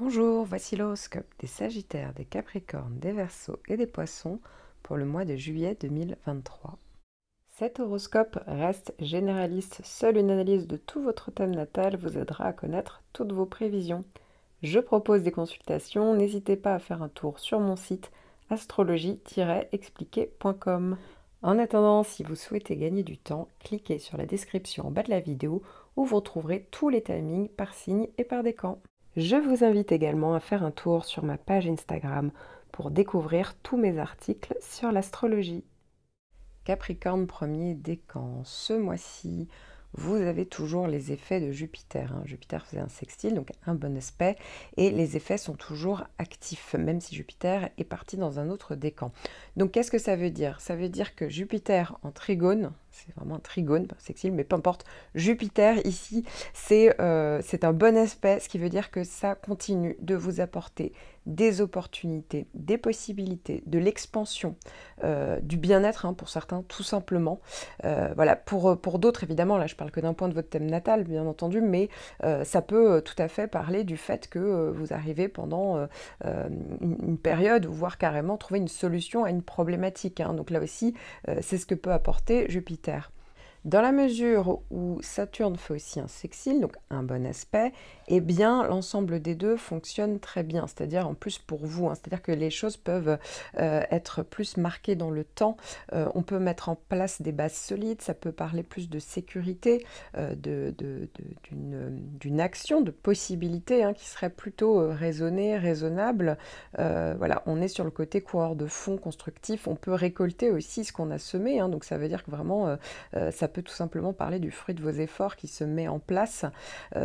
Bonjour, voici l'horoscope des Sagittaires, des Capricornes, des Verseaux et des Poissons pour le mois de juillet 2023. Cet horoscope reste généraliste, seule une analyse de tout votre thème natal vous aidera à connaître toutes vos prévisions. Je propose des consultations, n'hésitez pas à faire un tour sur mon site astrologie-expliqué.com. En attendant, si vous souhaitez gagner du temps, cliquez sur la description en bas de la vidéo où vous retrouverez tous les timings par signe et par décan. Je vous invite également à faire un tour sur ma page Instagram pour découvrir tous mes articles sur l'astrologie. Capricorne premier décan, ce mois-ci, vous avez toujours les effets de Jupiter. Jupiter faisait un sextile, donc un bon aspect, et les effets sont toujours actifs, même si Jupiter est parti dans un autre décan. Donc qu'est-ce que ça veut dire? Ça veut dire que Jupiter en trigone, c'est vraiment un trigone, pas sextile, mais peu importe, Jupiter ici, c'est un bon aspect, ce qui veut dire que ça continue de vous apporter des opportunités, des possibilités, de l'expansion, du bien-être pour certains, tout simplement. Voilà, pour d'autres, évidemment, là je parle que d'un point de votre thème natal, bien entendu, mais ça peut tout à fait parler du fait que vous arrivez pendant une période, voire carrément trouver une solution à une problématique. Donc là aussi, c'est ce que peut apporter Jupiter. Dans la mesure où Saturne fait aussi un sextile, donc un bon aspect, eh bien l'ensemble des deux fonctionne très bien, c'est-à-dire en plus pour vous, c'est-à-dire que les choses peuvent être plus marquées dans le temps, on peut mettre en place des bases solides, ça peut parler plus de sécurité, d'une action, de possibilité qui serait plutôt raisonnée, raisonnable. Voilà, on est sur le côté coureur de fond constructif, on peut récolter aussi ce qu'on a semé, donc ça veut dire que vraiment ça peut tout simplement parler du fruit de vos efforts qui se met en place.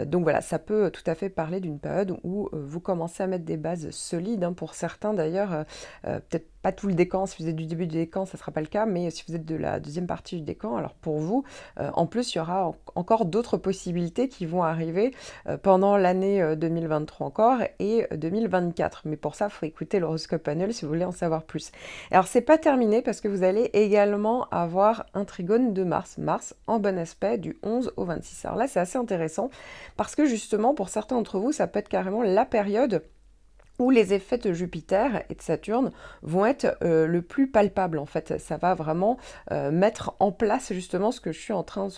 Donc voilà, ça peut tout à fait parler d'une période où vous commencez à mettre des bases solides. Pour certains d'ailleurs, peut-être pas tout le décan, si vous êtes du début du décan, ça ne sera pas le cas, mais si vous êtes de la deuxième partie du décan, alors pour vous, en plus, il y aura encore d'autres possibilités qui vont arriver pendant l'année 2023 encore et 2024. Mais pour ça, il faut écouter l'horoscope annuel si vous voulez en savoir plus. Alors, c'est pas terminé parce que vous allez également avoir un trigone de Mars. Mars en bon aspect du 11 au 26. Alors là, c'est assez intéressant parce que justement, pour certains d'entre vous, ça peut être carrément la période où les effets de Jupiter et de Saturne vont être le plus palpables en fait. Ça va vraiment mettre en place justement ce dont je suis en train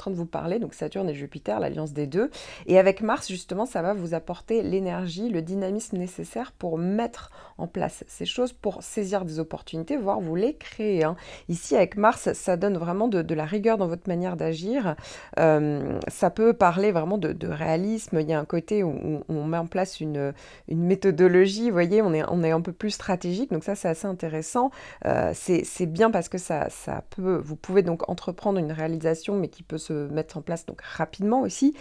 de vous parler, donc Saturne et Jupiter, l'alliance des deux. Et avec Mars justement, ça va vous apporter l'énergie, le dynamisme nécessaire pour mettre en place ces choses, pour saisir des opportunités, voire vous les créer. Ici avec Mars, ça donne vraiment de la rigueur dans votre manière d'agir. Ça peut parler vraiment de réalisme. Il y a un côté où on met en place une méthodologie, vous voyez, on est un peu plus stratégique, donc ça c'est assez intéressant. C'est bien parce que vous pouvez donc entreprendre une réalisation, mais qui peut se mettre en place donc rapidement aussi.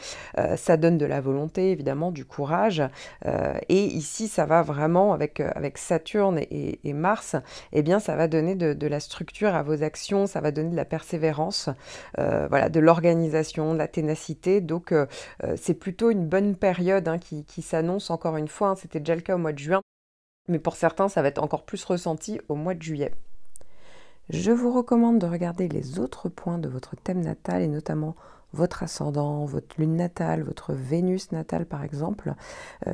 Ça donne de la volonté, évidemment, du courage. Et ici, ça va vraiment avec Saturne et Mars, eh bien, ça va donner de la structure à vos actions, ça va donner de la persévérance, voilà, de l'organisation, de la ténacité. Donc, c'est plutôt une bonne période qui s'annonce encore une fois. C'était déjà le cas au mois de juin, mais pour certains, ça va être encore plus ressenti au mois de juillet. Je vous recommande de regarder les autres points de votre thème natal et notamment votre ascendant, votre lune natale, votre Vénus natale par exemple,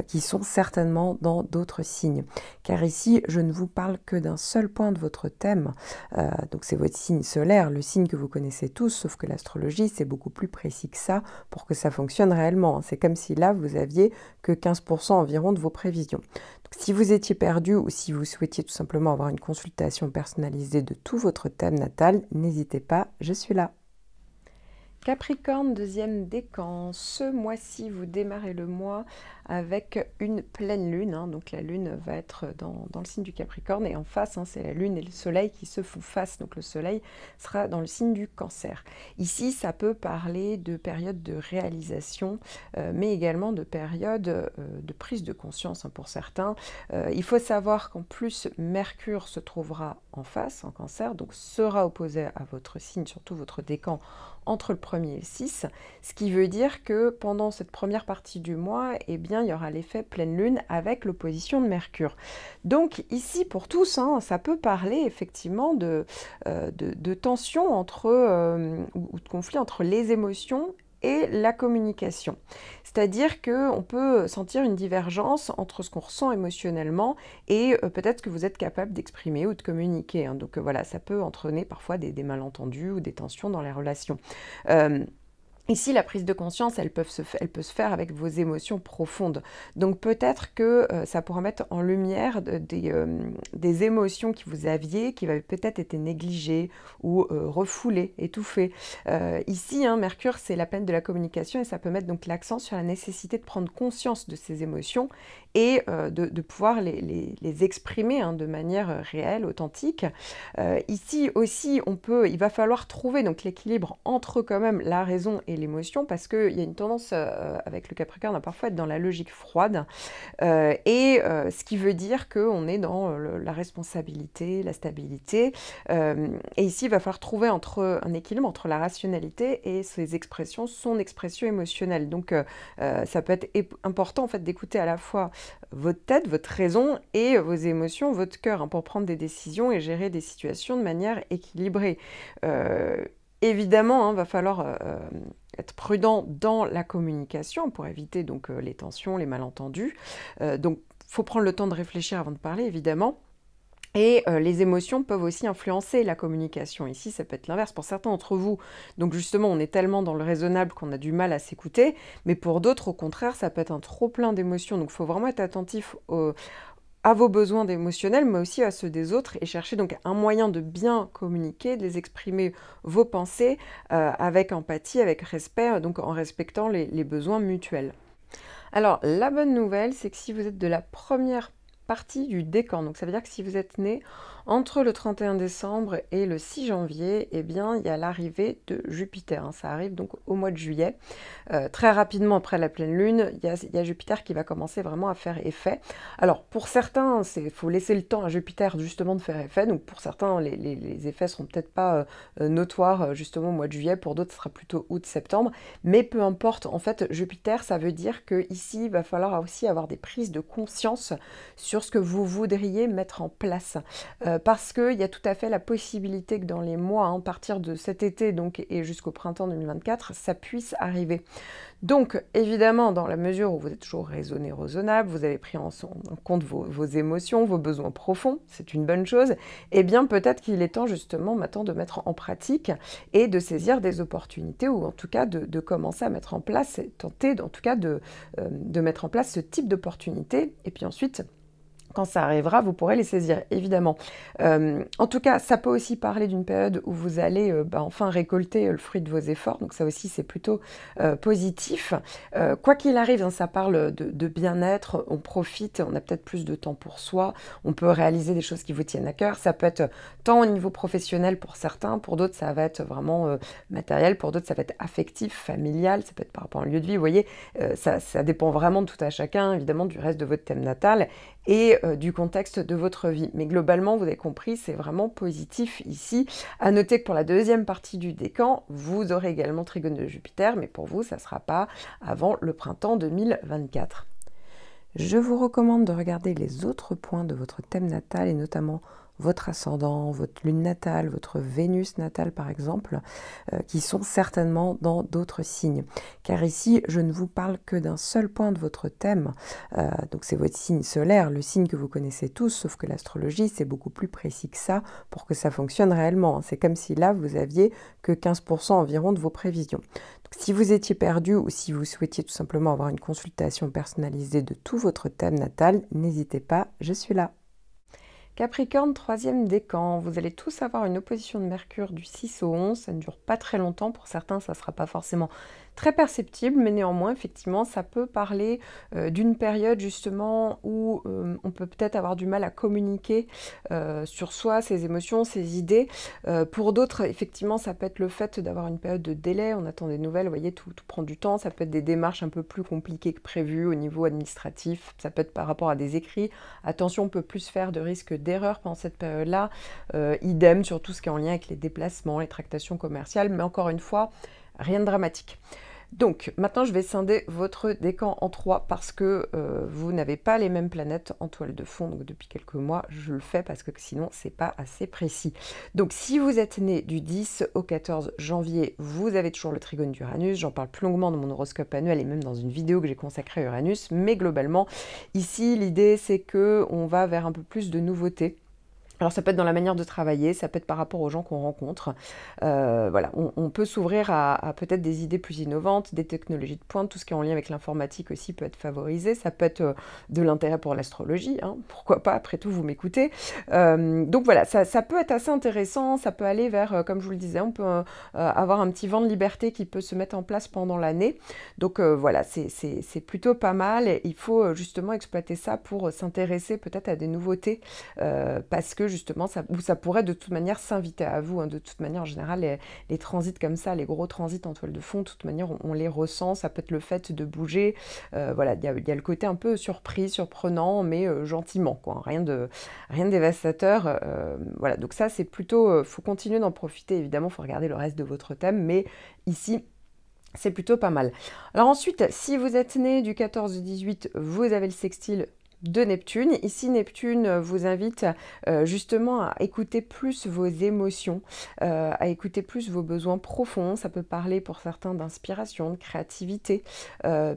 qui sont certainement dans d'autres signes. Car ici, je ne vous parle que d'un seul point de votre thème, donc c'est votre signe solaire, le signe que vous connaissez tous, sauf que l'astrologie, c'est beaucoup plus précis que ça pour que ça fonctionne réellement. C'est comme si là, vous aviez que 15% environ de vos prévisions. Donc, si vous étiez perdu ou si vous souhaitiez tout simplement avoir une consultation personnalisée de tout votre thème natal, n'hésitez pas, je suis là. Capricorne, deuxième décan. Ce mois-ci, vous démarrez le mois avec une pleine lune. Donc la lune va être dans le signe du Capricorne et en face, c'est la lune et le soleil qui se font face. Donc le soleil sera dans le signe du Cancer. Ici, ça peut parler de période de réalisation, mais également de période de prise de conscience pour certains. Il faut savoir qu'en plus, Mercure se trouvera en face, en Cancer, donc sera opposé à votre signe, surtout votre décan, entre le 1er et le 6, ce qui veut dire que pendant cette première partie du mois, eh bien, il y aura l'effet pleine lune avec l'opposition de Mercure. Donc ici, pour tous, ça peut parler effectivement de tension ou de conflit entre les émotions et la communication. C'est-à-dire qu'on peut sentir une divergence entre ce qu'on ressent émotionnellement et peut-être que vous êtes capable d'exprimer ou de communiquer, hein. Donc voilà, ça peut entraîner parfois des malentendus ou des tensions dans les relations. Ici, la prise de conscience, elle peut se faire avec vos émotions profondes. Donc peut-être que ça pourra mettre en lumière des émotions que vous aviez, qui avaient peut-être été négligées ou refoulées, étouffées. Ici, hein, Mercure, c'est la planète de la communication et ça peut mettre donc l'accent sur la nécessité de prendre conscience de ces émotions et de pouvoir les exprimer, hein, de manière réelle, authentique. Ici aussi, il va falloir trouver donc l'équilibre entre quand même la raison et l'émotion, parce qu'il y a une tendance avec le Capricorne à parfois être dans la logique froide, ce qui veut dire qu'on est dans la responsabilité, la stabilité, et ici il va falloir trouver un équilibre entre la rationalité et ses expressions, son expression émotionnelle. Donc ça peut être important en fait d'écouter à la fois votre tête, votre raison et vos émotions, votre cœur, hein, pour prendre des décisions et gérer des situations de manière équilibrée. Évidemment, il va falloir être prudent dans la communication pour éviter donc les tensions, les malentendus. Donc, il faut prendre le temps de réfléchir avant de parler, évidemment. Et les émotions peuvent aussi influencer la communication. Ici, ça peut être l'inverse pour certains d'entre vous. Donc justement, on est tellement dans le raisonnable qu'on a du mal à s'écouter. Mais pour d'autres, au contraire, ça peut être un trop-plein d'émotions. Donc il faut vraiment être attentif à vos besoins émotionnels, mais aussi à ceux des autres, et chercher donc un moyen de bien communiquer, de les exprimer vos pensées avec empathie, avec respect, donc en respectant les besoins mutuels. Alors, la bonne nouvelle, c'est que si vous êtes de la première partie du décan, donc ça veut dire que si vous êtes né entre le 31 décembre et le 6 janvier, eh bien, il y a l'arrivée de Jupiter, hein. Ça arrive donc au mois de juillet. Très rapidement après la pleine lune, il y a Jupiter qui va commencer vraiment à faire effet. Alors, pour certains, il faut laisser le temps à Jupiter justement de faire effet. Donc, pour certains, les effets seront peut-être pas notoires justement au mois de juillet. Pour d'autres, ce sera plutôt août-septembre. Mais peu importe, en fait, Jupiter, ça veut dire qu'ici, il va falloir aussi avoir des prises de conscience sur ce que vous voudriez mettre en place. Parce qu'il y a tout à fait la possibilité que dans les mois, hein, à partir de cet été donc, et jusqu'au printemps 2024, ça puisse arriver. Donc, évidemment, dans la mesure où vous êtes toujours raisonnable, vous avez pris en compte vos émotions, vos besoins profonds, c'est une bonne chose, eh bien peut-être qu'il est temps justement maintenant de mettre en pratique et de saisir des opportunités, ou en tout cas de commencer à mettre en place, tenter en tout cas de mettre en place ce type d'opportunités, et puis ensuite, quand ça arrivera, vous pourrez les saisir, évidemment. En tout cas, ça peut aussi parler d'une période où vous allez enfin récolter le fruit de vos efforts. Donc ça aussi, c'est plutôt positif. Quoi qu'il arrive, hein, ça parle de bien-être. On profite, on a peut-être plus de temps pour soi. On peut réaliser des choses qui vous tiennent à cœur. Ça peut être tant au niveau professionnel pour certains. Pour d'autres, ça va être vraiment matériel. Pour d'autres, ça va être affectif, familial. Ça peut être par rapport à un lieu de vie. Vous voyez, ça dépend vraiment de tout à chacun, évidemment, du reste de votre thème natal et du contexte de votre vie. Mais globalement, vous avez compris, c'est vraiment positif ici. À noter que pour la deuxième partie du décan, vous aurez également trigone de Jupiter, mais pour vous, ça ne sera pas avant le printemps 2024. Je vous recommande de regarder les autres points de votre thème natal et notamment votre ascendant, votre lune natale, votre Vénus natale par exemple, qui sont certainement dans d'autres signes. Car ici, je ne vous parle que d'un seul point de votre thème, donc c'est votre signe solaire, le signe que vous connaissez tous, sauf que l'astrologie, c'est beaucoup plus précis que ça pour que ça fonctionne réellement. C'est comme si là, vous aviez que 15% environ de vos prévisions. Donc, si vous étiez perdu ou si vous souhaitiez tout simplement avoir une consultation personnalisée de tout votre thème natal, n'hésitez pas, je suis là. Capricorne, troisième décan, vous allez tous avoir une opposition de Mercure du 6 au 11, ça ne dure pas très longtemps, pour certains ça ne sera pas forcément très perceptible, mais néanmoins effectivement ça peut parler d'une période justement où on peut peut-être avoir du mal à communiquer sur soi, ses émotions, ses idées. Pour d'autres effectivement ça peut être le fait d'avoir une période de délai, on attend des nouvelles, vous voyez, tout prend du temps, ça peut être des démarches un peu plus compliquées que prévues au niveau administratif, ça peut être par rapport à des écrits, attention on peut plus faire de risques d'erreur pendant cette période-là, idem sur tout ce qui est en lien avec les déplacements, les tractations commerciales, mais encore une fois, rien de dramatique. Donc, maintenant, je vais scinder votre décan en 3 parce que vous n'avez pas les mêmes planètes en toile de fond. Donc, depuis quelques mois, je le fais parce que sinon, c'est pas assez précis. Donc, si vous êtes né du 10 au 14 janvier, vous avez toujours le trigone d'Uranus. J'en parle plus longuement dans mon horoscope annuel et même dans une vidéo que j'ai consacrée à Uranus. Mais globalement, ici, l'idée, c'est que on va vers un peu plus de nouveautés. Alors ça peut être dans la manière de travailler, ça peut être par rapport aux gens qu'on rencontre. Voilà, on peut s'ouvrir à peut-être des idées plus innovantes, des technologies de pointe, tout ce qui est en lien avec l'informatique aussi peut être favorisé. Ça peut être de l'intérêt pour l'astrologie, hein, pourquoi pas, après tout, vous m'écoutez. Donc voilà, ça peut être assez intéressant, ça peut aller vers, comme je vous le disais, on peut avoir un petit vent de liberté qui peut se mettre en place pendant l'année. Donc voilà, c'est plutôt pas mal. Et il faut justement exploiter ça pour s'intéresser peut-être à des nouveautés, parce que justement, ça pourrait de toute manière s'inviter à vous. Hein. De toute manière, en général, les transits comme ça, les gros transits en toile de fond, de toute manière, on les ressent. Ça peut être le fait de bouger. Voilà, il y a le côté un peu surpris, surprenant, mais gentiment, quoi. Rien de dévastateur. Voilà, donc ça, c'est plutôt... faut continuer d'en profiter, évidemment, il faut regarder le reste de votre thème, mais ici... c'est plutôt pas mal. Alors ensuite, si vous êtes né du 14 au 18, vous avez le sextile de Neptune. Ici, Neptune vous invite justement à écouter plus vos émotions, à écouter plus vos besoins profonds. Ça peut parler pour certains d'inspiration, de créativité,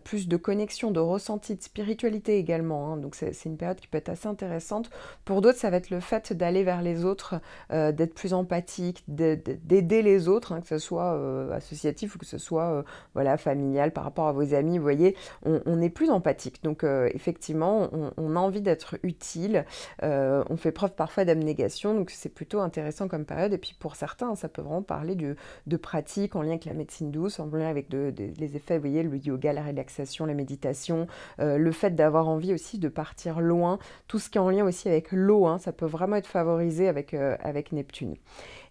plus de connexion, de ressenti, de spiritualité également. Hein. Donc c'est une période qui peut être assez intéressante. Pour d'autres, ça va être le fait d'aller vers les autres, d'être plus empathique, d'aider les autres, hein, que ce soit associatif ou que ce soit voilà, familial par rapport à vos amis. Vous voyez, on est plus empathique. Donc effectivement, on a envie d'être utile, on fait preuve parfois d'abnégation, donc c'est plutôt intéressant comme période. Et puis pour certains, ça peut vraiment parler de pratiques en lien avec la médecine douce, en lien avec les effets, vous voyez, le yoga, la relaxation, la méditation, le fait d'avoir envie aussi de partir loin, tout ce qui est en lien aussi avec l'eau, hein, ça peut vraiment être favorisé avec Neptune.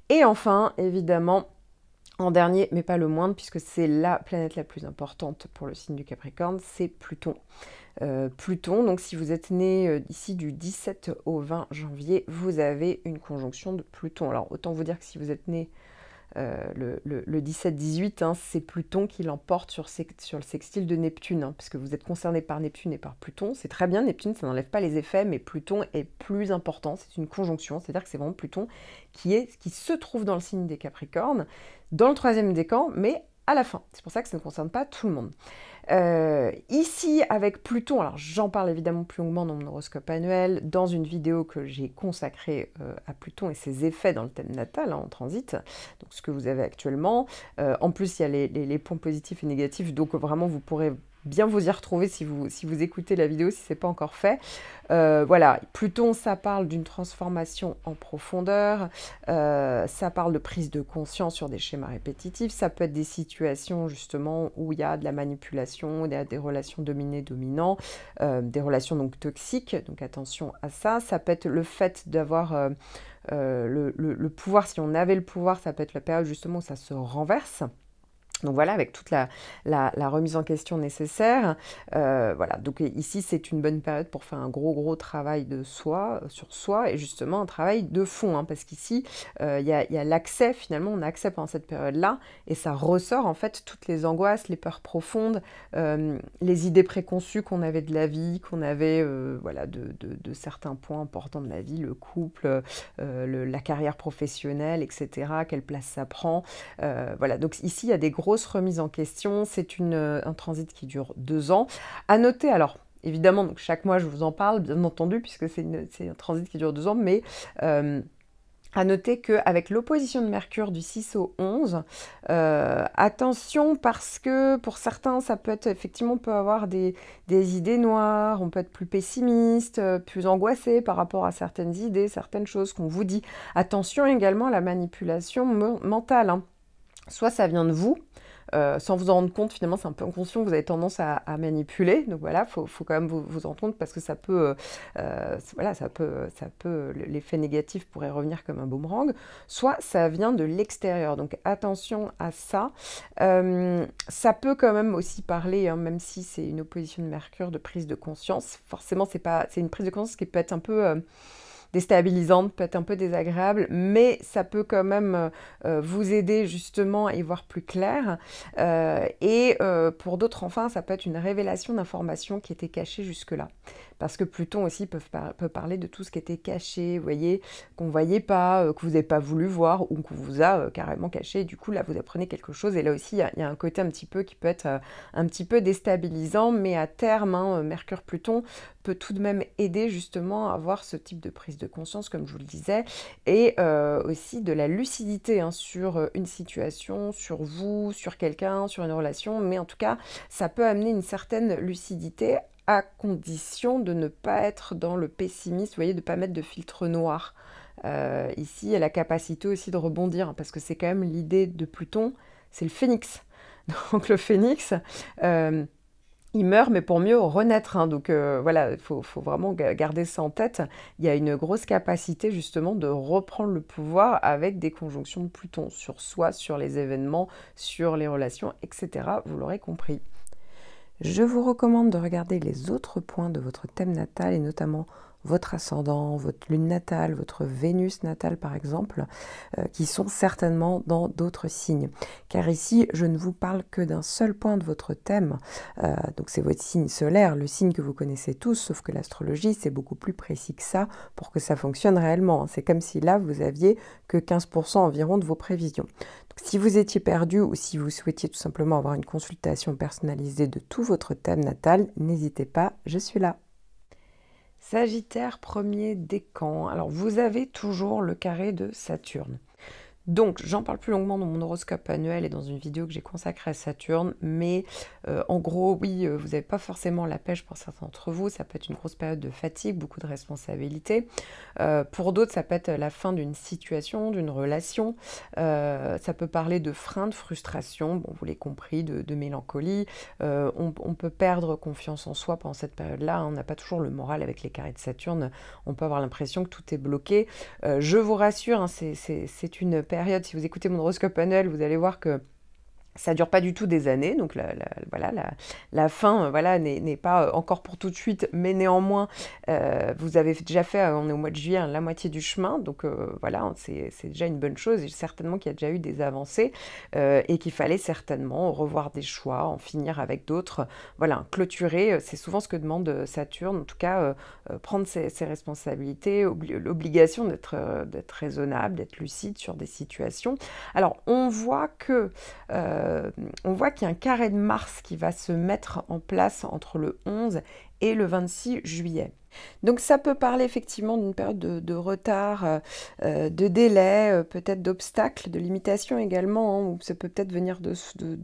Et enfin, évidemment, en dernier, mais pas le moindre, puisque c'est la planète la plus importante pour le signe du Capricorne, c'est Pluton. Pluton, donc si vous êtes né ici du 17 au 20 janvier, vous avez une conjonction de Pluton. Alors autant vous dire que si vous êtes né le 17-18, hein, c'est Pluton qui l'emporte sur le sextile de Neptune, hein, parce que vous êtes concerné par Neptune et par Pluton. C'est très bien, Neptune, ça n'enlève pas les effets, mais Pluton est plus important, c'est une conjonction, c'est-à-dire que c'est vraiment Pluton qui se trouve dans le signe des Capricornes, dans le 3e décan, mais à la fin. C'est pour ça que ça ne concerne pas tout le monde. Ici, avec Pluton, alors j'en parle évidemment plus longuement dans mon horoscope annuel, dans une vidéo que j'ai consacrée à Pluton et ses effets dans le thème natal, hein, en transit, donc ce que vous avez actuellement. En plus, il y a les points positifs et négatifs, donc vraiment vous pourrez bien vous y retrouver si vous écoutez la vidéo, si ce n'est pas encore fait. Voilà, Pluton, ça parle d'une transformation en profondeur, ça parle de prise de conscience sur des schémas répétitifs, ça peut être des situations justement où il y a de la manipulation, des relations dominées-dominants, des relations donc toxiques, donc attention à ça. Ça peut être le fait d'avoir le pouvoir, si on avait le pouvoir, ça peut être la période justement où ça se renverse. Donc voilà, avec toute la remise en question nécessaire. Voilà, donc ici, c'est une bonne période pour faire un gros travail de soi, sur soi, et justement un travail de fond, hein, parce qu'ici, il y a l'accès, finalement, on a accès pendant cette période-là, et ça ressort, en fait, toutes les angoisses, les peurs profondes, les idées préconçues qu'on avait de la vie, qu'on avait, voilà, de certains points importants de la vie, le couple, la carrière professionnelle, etc., quelle place ça prend. Voilà, donc ici, il y a des grosses remises en question. C'est un transit qui dure 2 ans. À noter, alors, évidemment, donc chaque mois, je vous en parle, bien entendu, puisque c'est un transit qui dure 2 ans, mais... à noter qu'avec l'opposition de Mercure du 6 au 11, attention parce que pour certains, ça peut être, effectivement, on peut avoir des idées noires, on peut être plus pessimiste, plus angoissé par rapport à certaines idées, certaines choses qu'on vous dit. Attention également à la manipulation mentale, hein. Soit ça vient de vous, sans vous en rendre compte, finalement c'est un peu inconscient, vous avez tendance à manipuler, donc voilà, faut quand même vous en rendre compte parce que ça peut, voilà, l'effet négatif pourrait revenir comme un boomerang, soit ça vient de l'extérieur, donc attention à ça. Ça peut quand même aussi parler, hein, même si c'est une opposition de Mercure, de prise de conscience, forcément c'est une prise de conscience qui peut être un peu... déstabilisante, peut être un peu désagréable, mais ça peut quand même vous aider justement à y voir plus clair. Pour d'autres, enfin, ça peut être une révélation d'informations qui étaient cachées jusque-là. Parce que Pluton aussi peut parler de tout ce qui était caché, vous voyez, qu'on ne voyait pas, que vous n'avez pas voulu voir ou qu'on vous a carrément caché. Et du coup, là, vous apprenez quelque chose. Et là aussi, il y a un côté un petit peu qui peut être un petit peu déstabilisant, mais à terme, hein, Mercure-Pluton peut tout de même aider justement à avoir ce type de prise de conscience, comme je vous le disais, et aussi de la lucidité hein, sur une situation, sur vous, sur quelqu'un, sur une relation. Mais en tout cas, ça peut amener une certaine lucidité à condition de ne pas être dans le pessimisme, vous voyez, de ne pas mettre de filtre noir. Ici, il y a la capacité aussi de rebondir, parce que c'est quand même l'idée de Pluton, c'est le phénix. Donc le phénix, il meurt, mais pour mieux renaître. Hein. Donc voilà, il faut vraiment garder ça en tête. Il y a une grosse capacité justement de reprendre le pouvoir avec des conjonctions de Pluton sur soi, sur les événements, sur les relations, etc. Vous l'aurez compris. Je vous recommande de regarder les autres points de votre thème natal et notamment votre ascendant, votre lune natale, votre Vénus natale par exemple, qui sont certainement dans d'autres signes. Car ici, je ne vous parle que d'un seul point de votre thème, donc c'est votre signe solaire, le signe que vous connaissez tous, sauf que l'astrologie, c'est beaucoup plus précis que ça pour que ça fonctionne réellement. C'est comme si là, vous aviez que 15% environ de vos prévisions. Donc, si vous étiez perdu ou si vous souhaitiez tout simplement avoir une consultation personnalisée de tout votre thème natal, n'hésitez pas, je suis là. Sagittaire, premier décan. Alors, vous avez toujours le carré de Saturne. Donc, j'en parle plus longuement dans mon horoscope annuel et dans une vidéo que j'ai consacrée à Saturne, mais en gros, oui, vous n'avez pas forcément la pêche pour certains d'entre vous, ça peut être une grosse période de fatigue, beaucoup de responsabilités. Pour d'autres, ça peut être la fin d'une situation, d'une relation, ça peut parler de frein, de frustration, bon, vous l'avez compris, de mélancolie. On peut perdre confiance en soi pendant cette période-là, hein. On n'a pas toujours le moral avec les carrés de Saturne, on peut avoir l'impression que tout est bloqué. Je vous rassure, hein, c'est une période, si vous écoutez mon horoscope annuel, vous allez voir que ça ne dure pas du tout des années, donc la fin voilà, n'est pas encore pour tout de suite, mais néanmoins, vous avez déjà fait, on est au mois de juillet, la moitié du chemin, donc voilà, c'est déjà une bonne chose, et certainement qu'il y a déjà eu des avancées, et qu'il fallait certainement revoir des choix, en finir avec d'autres, voilà, clôturer, c'est souvent ce que demande Saturne, en tout cas, prendre ses responsabilités, l'obligation d'être raisonnable, d'être lucide sur des situations. Alors, on voit qu'il y a un carré de Mars qui va se mettre en place entre le 11 et le 26 juillet. Donc ça peut parler effectivement d'une période de retard, de délai, peut-être d'obstacles, de limitations également, hein, ou ça peut peut-être venir de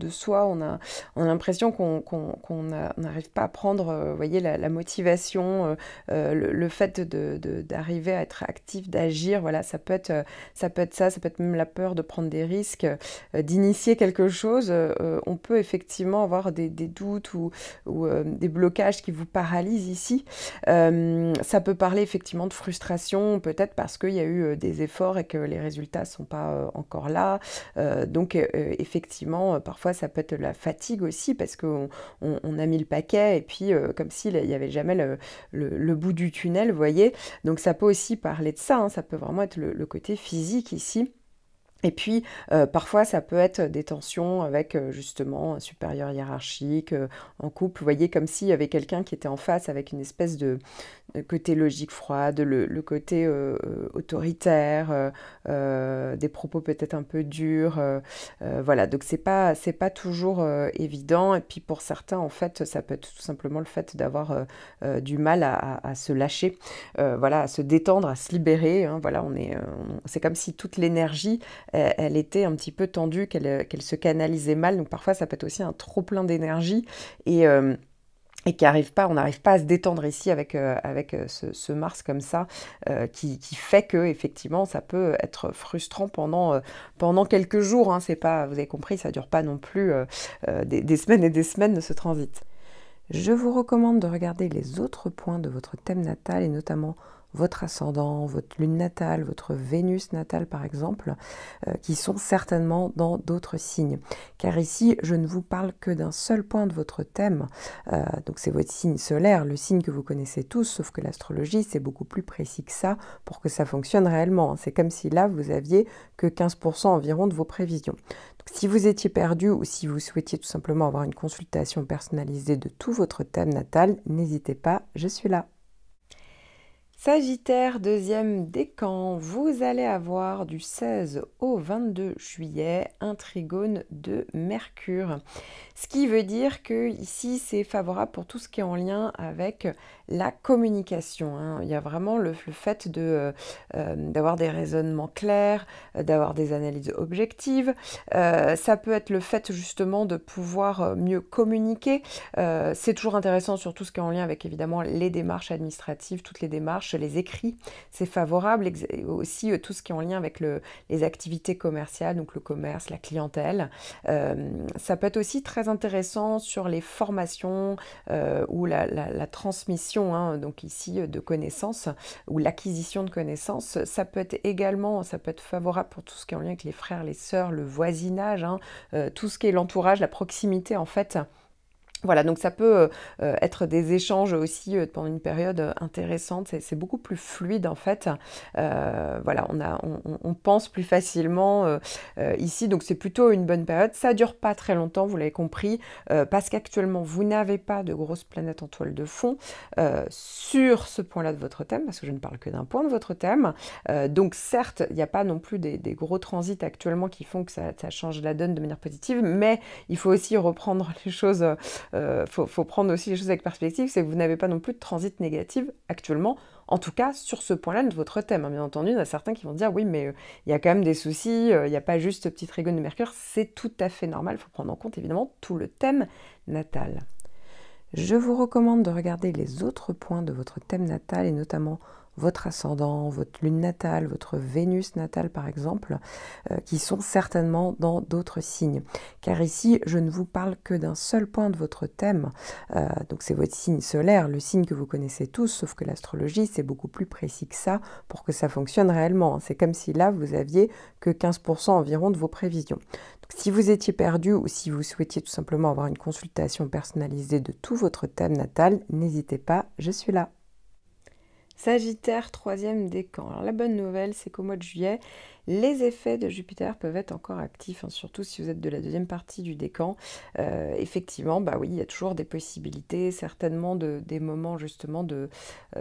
soi, on a l'impression qu'on n'arrive pas à prendre voyez, la motivation, le fait d'arriver à être actif, d'agir, voilà, ça peut être ça, ça peut être même la peur de prendre des risques, d'initier quelque chose, on peut effectivement avoir des doutes ou des blocages qui vous paralysent ici. Ça peut parler effectivement de frustration, peut-être parce qu'il y a eu des efforts et que les résultats ne sont pas encore là. Donc effectivement, parfois ça peut être la fatigue aussi parce qu'on a mis le paquet et puis comme s'il n'y avait jamais le bout du tunnel, vous voyez. Donc ça peut aussi parler de ça, hein, ça peut vraiment être le côté physique ici. Et puis, parfois, ça peut être des tensions avec, justement, un supérieur hiérarchique, en couple. Vous voyez, comme s'il y avait quelqu'un qui était en face avec une espèce de côté logique froide, le côté autoritaire, des propos peut-être un peu durs. Voilà, donc c'est pas toujours évident. Et puis, pour certains, en fait, ça peut être tout simplement le fait d'avoir du mal à se lâcher, voilà, à se détendre, à se libérer. Hein, voilà, c'est comme si toute l'énergie elle était un petit peu tendue, qu'elle se canalisait mal. Donc parfois, ça peut être aussi un trop plein d'énergie et on n'arrive pas à se détendre ici avec ce Mars comme ça, qui fait que effectivement, ça peut être frustrant pendant quelques jours. Hein. C'est pas, vous avez compris, ça dure pas non plus des semaines et des semaines de ce transit. Je vous recommande de regarder les autres points de votre thème natal et notamment votre ascendant, votre lune natale, votre Vénus natale par exemple, qui sont certainement dans d'autres signes. Car ici, je ne vous parle que d'un seul point de votre thème, donc c'est votre signe solaire, le signe que vous connaissez tous, sauf que l'astrologie, c'est beaucoup plus précis que ça pour que ça fonctionne réellement. C'est comme si là, vous aviez que 15% environ de vos prévisions. Donc, si vous étiez perdu ou si vous souhaitiez tout simplement avoir une consultation personnalisée de tout votre thème natal, n'hésitez pas, je suis là. Sagittaire, deuxième décan, vous allez avoir du 16 au 22 juillet un trigone de Mercure. Ce qui veut dire que ici c'est favorable pour tout ce qui est en lien avec la communication, hein. Il y a vraiment le fait d'avoir des raisonnements clairs, d'avoir des analyses objectives. Ça peut être le fait justement de pouvoir mieux communiquer. C'est toujours intéressant sur tout ce qui est en lien avec évidemment les démarches administratives, toutes les démarches, les écrits, c'est favorable. Aussi tout ce qui est en lien avec les activités commerciales, donc le commerce, la clientèle. Ça peut être aussi très intéressant sur les formations ou la transmission, hein, donc ici de connaissances ou l'acquisition de connaissances. Ça peut être favorable pour tout ce qui est en lien avec les frères, les sœurs, le voisinage, hein, tout ce qui est l'entourage, la proximité en fait. Voilà, donc ça peut être des échanges aussi pendant une période intéressante, c'est beaucoup plus fluide en fait. Voilà, on pense plus facilement ici, donc c'est plutôt une bonne période. Ça dure pas très longtemps, vous l'avez compris, parce qu'actuellement vous n'avez pas de grosses planètes en toile de fond sur ce point-là de votre thème, parce que je ne parle que d'un point de votre thème. Donc certes, il n'y a pas non plus des gros transits actuellement qui font que ça change la donne de manière positive, mais il faut aussi reprendre les choses... faut prendre aussi les choses avec perspective, c'est que vous n'avez pas non plus de transit négatif actuellement, en tout cas sur ce point-là de votre thème. Bien entendu, il y en a certains qui vont dire oui, mais il y a quand même des soucis, il n'y a pas juste ce petit trigone de Mercure, c'est tout à fait normal, il faut prendre en compte évidemment tout le thème natal. Je vous recommande de regarder les autres points de votre thème natal et notamment votre ascendant, votre lune natale, votre Vénus natale par exemple, qui sont certainement dans d'autres signes. Car ici, je ne vous parle que d'un seul point de votre thème, donc c'est votre signe solaire, le signe que vous connaissez tous, sauf que l'astrologie, c'est beaucoup plus précis que ça pour que ça fonctionne réellement. C'est comme si là, vous aviez que 15% environ de vos prévisions. Donc, si vous étiez perdu ou si vous souhaitiez tout simplement avoir une consultation personnalisée de tout votre thème natal, n'hésitez pas, je suis là. Sagittaire, troisième décan. Alors la bonne nouvelle, c'est qu'au mois de juillet, les effets de Jupiter peuvent être encore actifs, hein, surtout si vous êtes de la deuxième partie du décan. Effectivement, bah oui, il y a toujours des possibilités, certainement des moments justement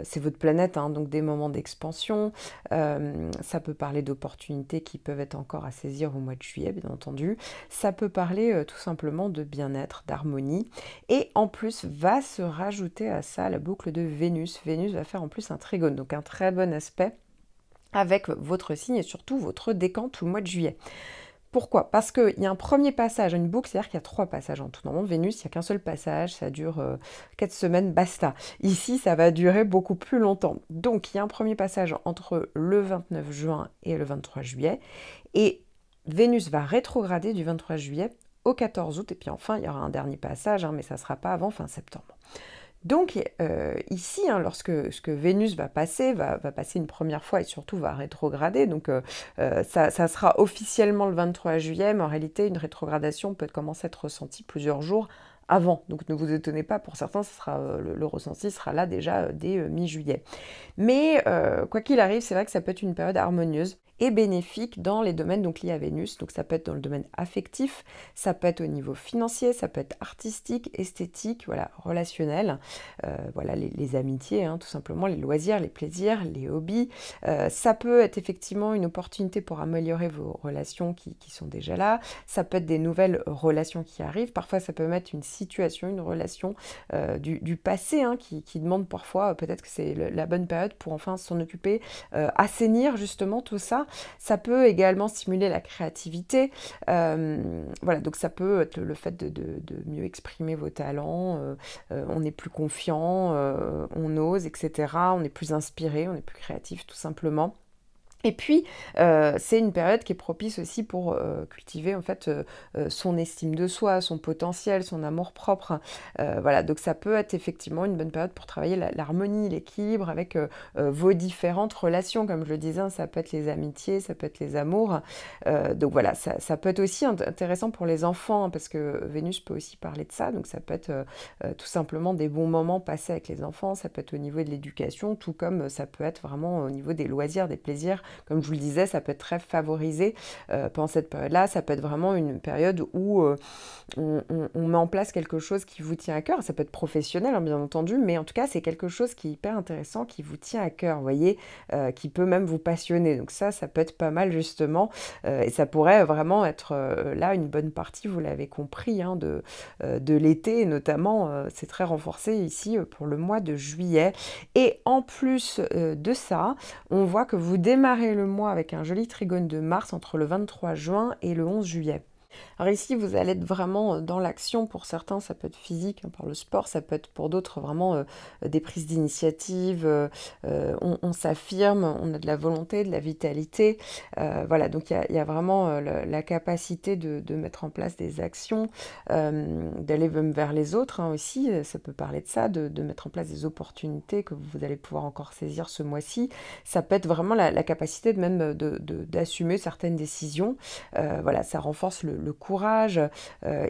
c'est votre planète, hein, donc des moments d'expansion. Ça peut parler d'opportunités qui peuvent être encore à saisir au mois de juillet, bien entendu. Ça peut parler tout simplement de bien-être, d'harmonie. Et en plus, va se rajouter à ça la boucle de Vénus. Vénus va faire en plus un trigone, donc un très bon aspect avec votre signe et surtout votre décan tout le mois de juillet. Pourquoi? Parce qu'il y a un premier passage, une boucle, c'est-à-dire qu'il y a 3 passages en tout. Normalement, Vénus, il n'y a qu'un seul passage, ça dure 4 semaines, basta. Ici, ça va durer beaucoup plus longtemps. Donc, il y a un premier passage entre le 29 juin et le 23 juillet. Et Vénus va rétrograder du 23 juillet au 14 août. Et puis enfin, il y aura un dernier passage, hein, mais ça ne sera pas avant fin septembre. Donc ici, hein, lorsque Vénus va passer une première fois et surtout va rétrograder, donc ça sera officiellement le 23 juillet, mais en réalité, une rétrogradation peut commencer à être ressentie plusieurs jours avant. Donc ne vous étonnez pas, pour certains, le ressenti sera là déjà dès mi-juillet. Mais quoi qu'il arrive, c'est vrai que ça peut être une période harmonieuse et bénéfique dans les domaines donc liés à Vénus. Donc ça peut être dans le domaine affectif, ça peut être au niveau financier, ça peut être artistique, esthétique, voilà, relationnel, voilà les amitiés, hein, tout simplement, les loisirs, les plaisirs, les hobbies. Ça peut être effectivement une opportunité pour améliorer vos relations qui sont déjà là. Ça peut être des nouvelles relations qui arrivent. Parfois, ça peut mettre une situation, une relation du passé, hein, qui demande parfois, peut-être que c'est la bonne période pour enfin s'en occuper, assainir justement tout ça. Ça peut également stimuler la créativité. Voilà, donc ça peut être le fait de mieux exprimer vos talents. On est plus confiant, on ose, etc. On est plus inspiré, on est plus créatif tout simplement. Et puis, c'est une période qui est propice aussi pour, cultiver en fait, son estime de soi, son potentiel, son amour-propre. Voilà, donc ça peut être effectivement une bonne période pour travailler l'harmonie, l'équilibre avec, vos différentes relations. Comme je le disais, hein, ça peut être les amitiés, ça peut être les amours. Donc voilà, ça peut être aussi intéressant pour les enfants, hein, parce que Vénus peut aussi parler de ça. Donc ça peut être, tout simplement des bons moments passés avec les enfants, ça peut être au niveau de l'éducation, tout comme, ça peut être vraiment au niveau des loisirs, des plaisirs. Comme je vous le disais, ça peut être très favorisé pendant cette période-là. Ça peut être vraiment une période où on met en place quelque chose qui vous tient à cœur. Ça peut être professionnel, hein, bien entendu, mais en tout cas, c'est quelque chose qui est hyper intéressant, qui vous tient à cœur, vous voyez, qui peut même vous passionner. Donc ça peut être pas mal justement, et ça pourrait vraiment être là une bonne partie, vous l'avez compris, hein, de l'été, et notamment, c'est très renforcé ici pour le mois de juillet. Et en plus de ça, on voit que vous démarrez le mois avec un joli trigone de Mars entre le 23 juin et le 11 juillet. Alors ici, vous allez être vraiment dans l'action. Pour certains, ça peut être physique, hein, par le sport, ça peut être pour d'autres vraiment des prises d'initiative. On s'affirme, on a de la volonté, de la vitalité. Voilà, donc il y a vraiment la capacité de mettre en place des actions, d'aller même vers les autres, hein, aussi. Ça peut parler de ça, de mettre en place des opportunités que vous allez pouvoir encore saisir ce mois-ci. Ça peut être vraiment la capacité de même d'assumer certaines décisions. Voilà, ça renforce le courage.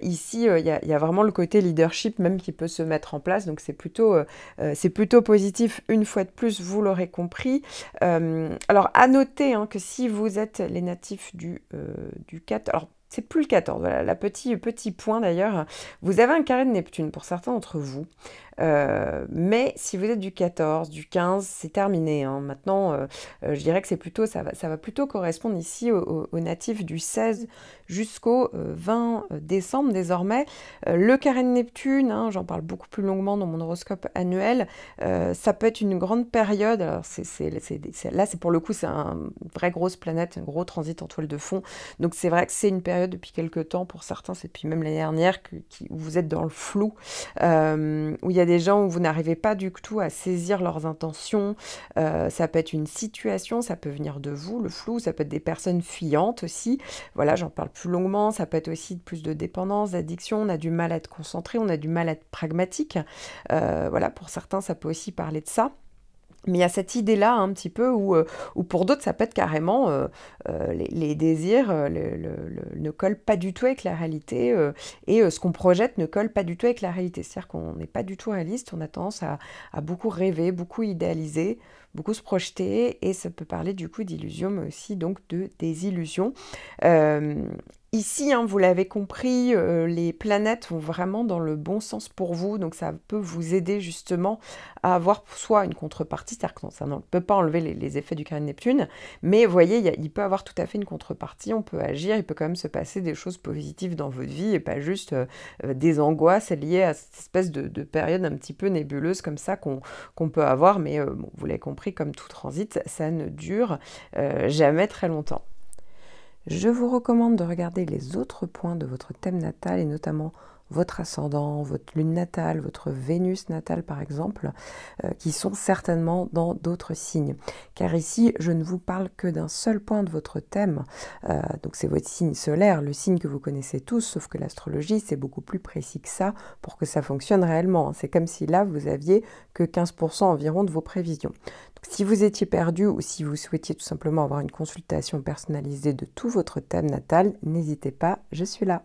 Ici, il y a vraiment le côté leadership même qui peut se mettre en place. Donc c'est plutôt positif une fois de plus, vous l'aurez compris. Alors à noter, hein, que si vous êtes les natifs du 4, alors c'est plus le 14, voilà, petit point d'ailleurs. Vous avez un carré de Neptune pour certains d'entre vous. Mais si vous êtes du 14, du 15, c'est terminé, hein. Maintenant, je dirais que ça va plutôt correspondre ici aux natifs du 16 jusqu'au 20 décembre désormais. Le carré de Neptune, hein, j'en parle beaucoup plus longuement dans mon horoscope annuel, ça peut être une grande période. Alors là, c'est pour le coup, c'est une vraie grosse planète, un gros transit en toile de fond. Donc c'est vrai que c'est une période depuis quelques temps, pour certains, c'est depuis même l'année dernière, où vous êtes dans le flou, où il y a des gens où vous n'arrivez pas du tout à saisir leurs intentions. Ça peut être une situation, ça peut venir de vous, le flou, ça peut être des personnes fuyantes aussi. Voilà, j'en parle plus longuement. Ça peut être aussi plus de dépendance, d'addiction. On a du mal à être concentré, on a du mal à être pragmatique. Voilà, pour certains, ça peut aussi parler de ça. Mais il y a cette idée-là un petit peu où pour d'autres, ça peut être carrément les désirs ne collent pas du tout avec la réalité, et ce qu'on projette ne colle pas du tout avec la réalité. C'est-à-dire qu'on n'est pas du tout réaliste, on a tendance à beaucoup rêver, beaucoup idéaliser, beaucoup se projeter, et ça peut parler du coup d'illusion, mais aussi donc de désillusion. Euh, Ici, hein, vous l'avez compris, les planètes vont vraiment dans le bon sens pour vous, donc ça peut vous aider justement à avoir soit une contrepartie, c'est-à-dire que ça ne peut pas enlever les effets du carré de Neptune, mais vous voyez, il peut avoir tout à fait une contrepartie, on peut agir, il peut quand même se passer des choses positives dans votre vie, et pas juste des angoisses liées à cette espèce de période un petit peu nébuleuse comme ça qu'on peut avoir, mais bon, vous l'avez compris, comme tout transit, ça ne dure jamais très longtemps. Je vous recommande de regarder les autres points de votre thème natal, et notamment votre ascendant, votre lune natale, votre Vénus natale par exemple, qui sont certainement dans d'autres signes. Car ici, je ne vous parle que d'un seul point de votre thème, donc c'est votre signe solaire, le signe que vous connaissez tous, sauf que l'astrologie, c'est beaucoup plus précis que ça pour que ça fonctionne réellement. C'est comme si là, vous aviez que 15% environ de vos prévisions. Donc, si vous étiez perdu, ou si vous souhaitiez tout simplement avoir une consultation personnalisée de tout votre thème natal, n'hésitez pas, je suis là.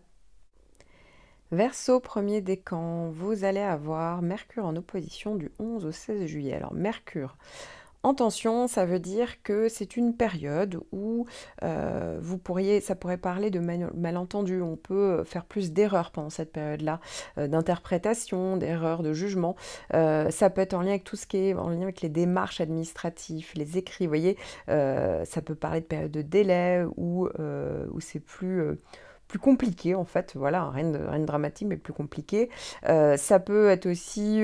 Verseau, premier décan, vous allez avoir Mercure en opposition du 11 au 16 juillet. Alors Mercure en tension, ça veut dire que c'est une période où ça pourrait parler de malentendus. On peut faire plus d'erreurs pendant cette période-là, d'interprétation, d'erreurs, de jugement. Ça peut être en lien avec tout ce qui est en lien avec les démarches administratives, les écrits. Vous voyez, ça peut parler de période de délai où c'est plus compliqué en fait, voilà, rien de dramatique mais plus compliqué. Ça peut être aussi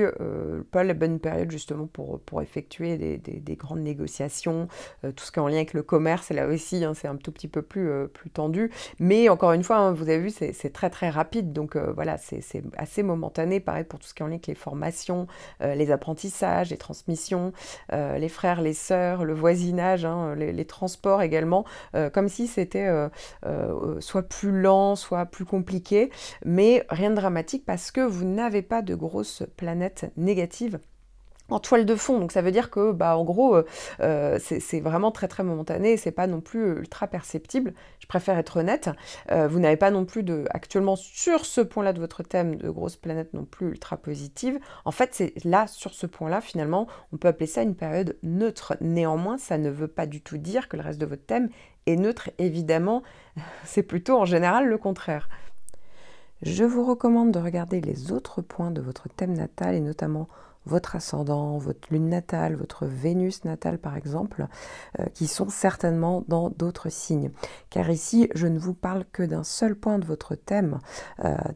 pas la bonne période justement pour effectuer des grandes négociations, tout ce qui est en lien avec le commerce, là aussi, hein, c'est un tout petit peu plus tendu, mais encore une fois, hein, vous avez vu, c'est très très rapide, donc voilà, c'est assez momentané, pareil pour tout ce qui est en lien avec les formations, les apprentissages, les transmissions, les frères, les sœurs, le voisinage, hein, les transports également, comme si c'était soit plus lent, soit plus compliqué, mais rien de dramatique parce que vous n'avez pas de grosses planètes négatives en toile de fond, donc ça veut dire que, bah, en gros, c'est vraiment très très momentané, c'est pas non plus ultra perceptible. Je préfère être honnête. Vous n'avez pas non plus actuellement sur ce point-là de votre thème de grosses planètes non plus ultra positives. En fait, c'est là sur ce point-là, finalement, on peut appeler ça une période neutre. Néanmoins, ça ne veut pas du tout dire que le reste de votre thème est neutre. Évidemment, c'est plutôt en général le contraire. Je vous recommande de regarder les autres points de votre thème natal et notamment votre ascendant, votre lune natale, votre Vénus natale par exemple, qui sont certainement dans d'autres signes. Car ici, je ne vous parle que d'un seul point de votre thème,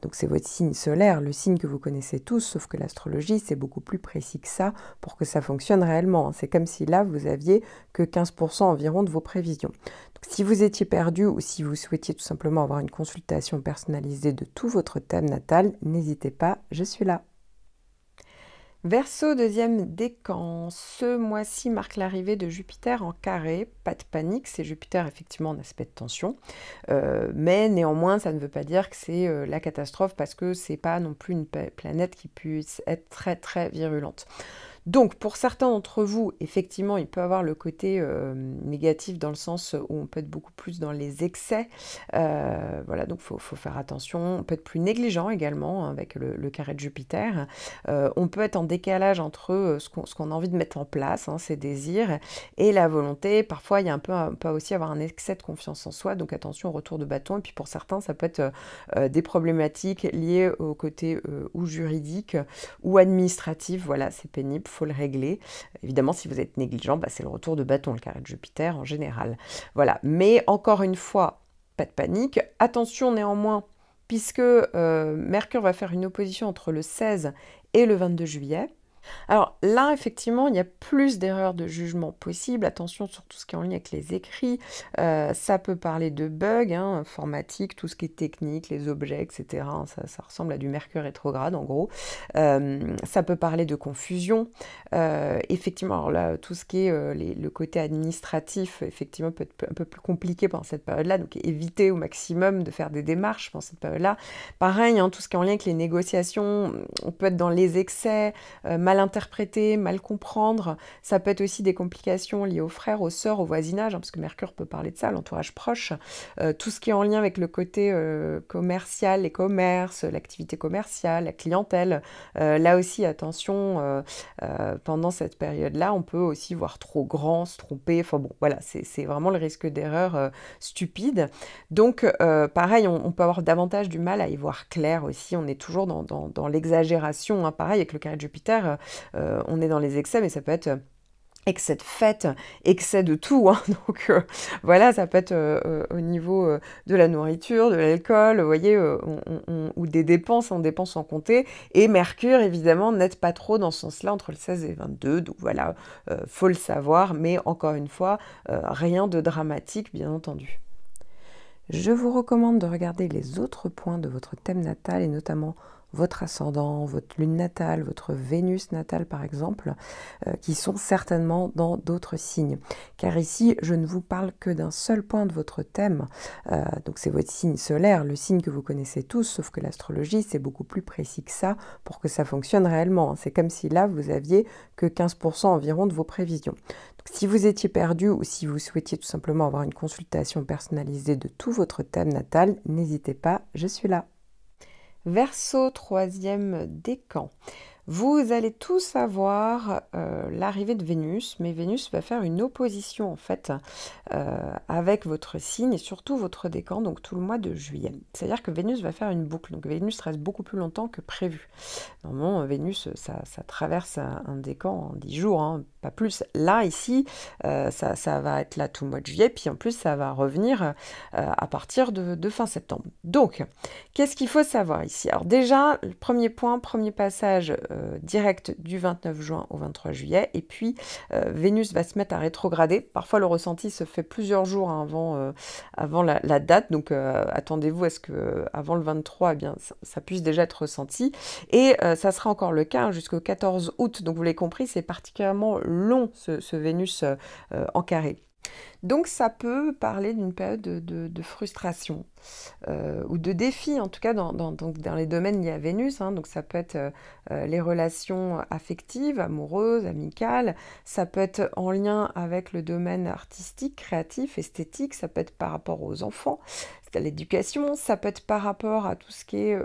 donc c'est votre signe solaire, le signe que vous connaissez tous, sauf que l'astrologie, c'est beaucoup plus précis que ça pour que ça fonctionne réellement. C'est comme si là, vous aviez que 15% environ de vos prévisions. Donc, si vous étiez perdu ou si vous souhaitiez tout simplement avoir une consultation personnalisée de tout votre thème natal, n'hésitez pas, je suis là. Verseau, deuxième décan. Ce mois-ci marque l'arrivée de Jupiter en carré. Pas de panique, c'est Jupiter effectivement en aspect de tension. Mais néanmoins, ça ne veut pas dire que c'est la catastrophe parce que c'est pas non plus une planète qui puisse être très très virulente. Donc, pour certains d'entre vous, effectivement, il peut avoir le côté négatif dans le sens où on peut être beaucoup plus dans les excès. Voilà, donc il faut faire attention. On peut être plus négligent également avec le carré de Jupiter. On peut être en décalage entre ce qu'on a envie de mettre en place, hein, ses désirs, et la volonté. Parfois, il y a on peut aussi avoir un excès de confiance en soi, donc attention au retour de bâton. Et puis pour certains, ça peut être des problématiques liées au côté ou juridique ou administratif. Voilà, c'est pénible, faut le régler. Évidemment, si vous êtes négligent, bah, c'est le retour de bâton, le carré de Jupiter en général. Voilà, mais encore une fois, pas de panique. Attention néanmoins, puisque Mercure va faire une opposition entre le 16 et le 22 juillet. Alors là, effectivement, il y a plus d'erreurs de jugement possibles. Attention sur tout ce qui est en lien avec les écrits. Ça peut parler de bugs hein, informatiques, tout ce qui est technique, les objets, etc. Ça ressemble à du Mercure rétrograde, en gros. Ça peut parler de confusion. Effectivement, alors là, tout ce qui est le côté administratif, effectivement, peut être un peu plus compliqué pendant cette période-là. Donc, évitez au maximum de faire des démarches pendant cette période-là. Pareil, hein, tout ce qui est en lien avec les négociations, on peut être dans les excès, mal interpréter, mal comprendre. Ça peut être aussi des complications liées aux frères, aux sœurs, au voisinage, hein, parce que Mercure peut parler de ça, l'entourage proche. Tout ce qui est en lien avec le côté commercial, les commerces, l'activité commerciale, la clientèle. Là aussi, attention, pendant cette période-là, on peut aussi voir trop grand, se tromper. Enfin bon, voilà, c'est vraiment le risque d'erreur stupide. Donc, pareil, on peut avoir davantage du mal à y voir clair aussi. On est toujours dans l'exagération. Hein. Pareil, avec le carré de Jupiter, on est dans les excès, mais ça peut être excès de fête, excès de tout. Hein. Donc voilà, ça peut être au niveau de la nourriture, de l'alcool, vous voyez, ou des dépenses, on dépense sans compter. Et Mercure, évidemment, n'aide pas trop dans ce sens-là entre le 16 et 22. Donc voilà, faut le savoir, mais encore une fois, rien de dramatique, bien entendu. Je vous recommande de regarder les autres points de votre thème natal et notamment votre ascendant, votre lune natale, votre Vénus natale par exemple, qui sont certainement dans d'autres signes. Car ici, je ne vous parle que d'un seul point de votre thème, donc c'est votre signe solaire, le signe que vous connaissez tous, sauf que l'astrologie, c'est beaucoup plus précis que ça pour que ça fonctionne réellement. C'est comme si là, vous aviez que 15% environ de vos prévisions. Donc, si vous étiez perdu ou si vous souhaitiez tout simplement avoir une consultation personnalisée de tout votre thème natal, n'hésitez pas, je suis là. Verseau, troisième décan. Vous allez tous avoir l'arrivée de Vénus, mais Vénus va faire une opposition en fait avec votre signe et surtout votre décan, donc tout le mois de juillet. C'est-à-dire que Vénus va faire une boucle, donc Vénus reste beaucoup plus longtemps que prévu. Normalement, Vénus, ça traverse un décan en 10 jours, hein, pas plus. Là, ici, ça va être là tout le mois de juillet, puis en plus, ça va revenir à partir de fin septembre. Donc, qu'est-ce qu'il faut savoir ici? Alors déjà, le premier point, premier passage direct du 29 juin au 23 juillet, et puis Vénus va se mettre à rétrograder. Parfois, le ressenti se fait plusieurs jours avant la date, donc attendez-vous à ce que avant le 23, eh bien, ça puisse déjà être ressenti. Et ça sera encore le cas jusqu'au 14 août. Donc vous l'avez compris, c'est particulièrement long ce Vénus en carré. Donc ça peut parler d'une période de frustration ou de défi, en tout cas dans les domaines liés à Vénus. Hein. Donc ça peut être les relations affectives, amoureuses, amicales. Ça peut être en lien avec le domaine artistique, créatif, esthétique. Ça peut être par rapport aux enfants, à l'éducation. Ça peut être par rapport à tout ce qui est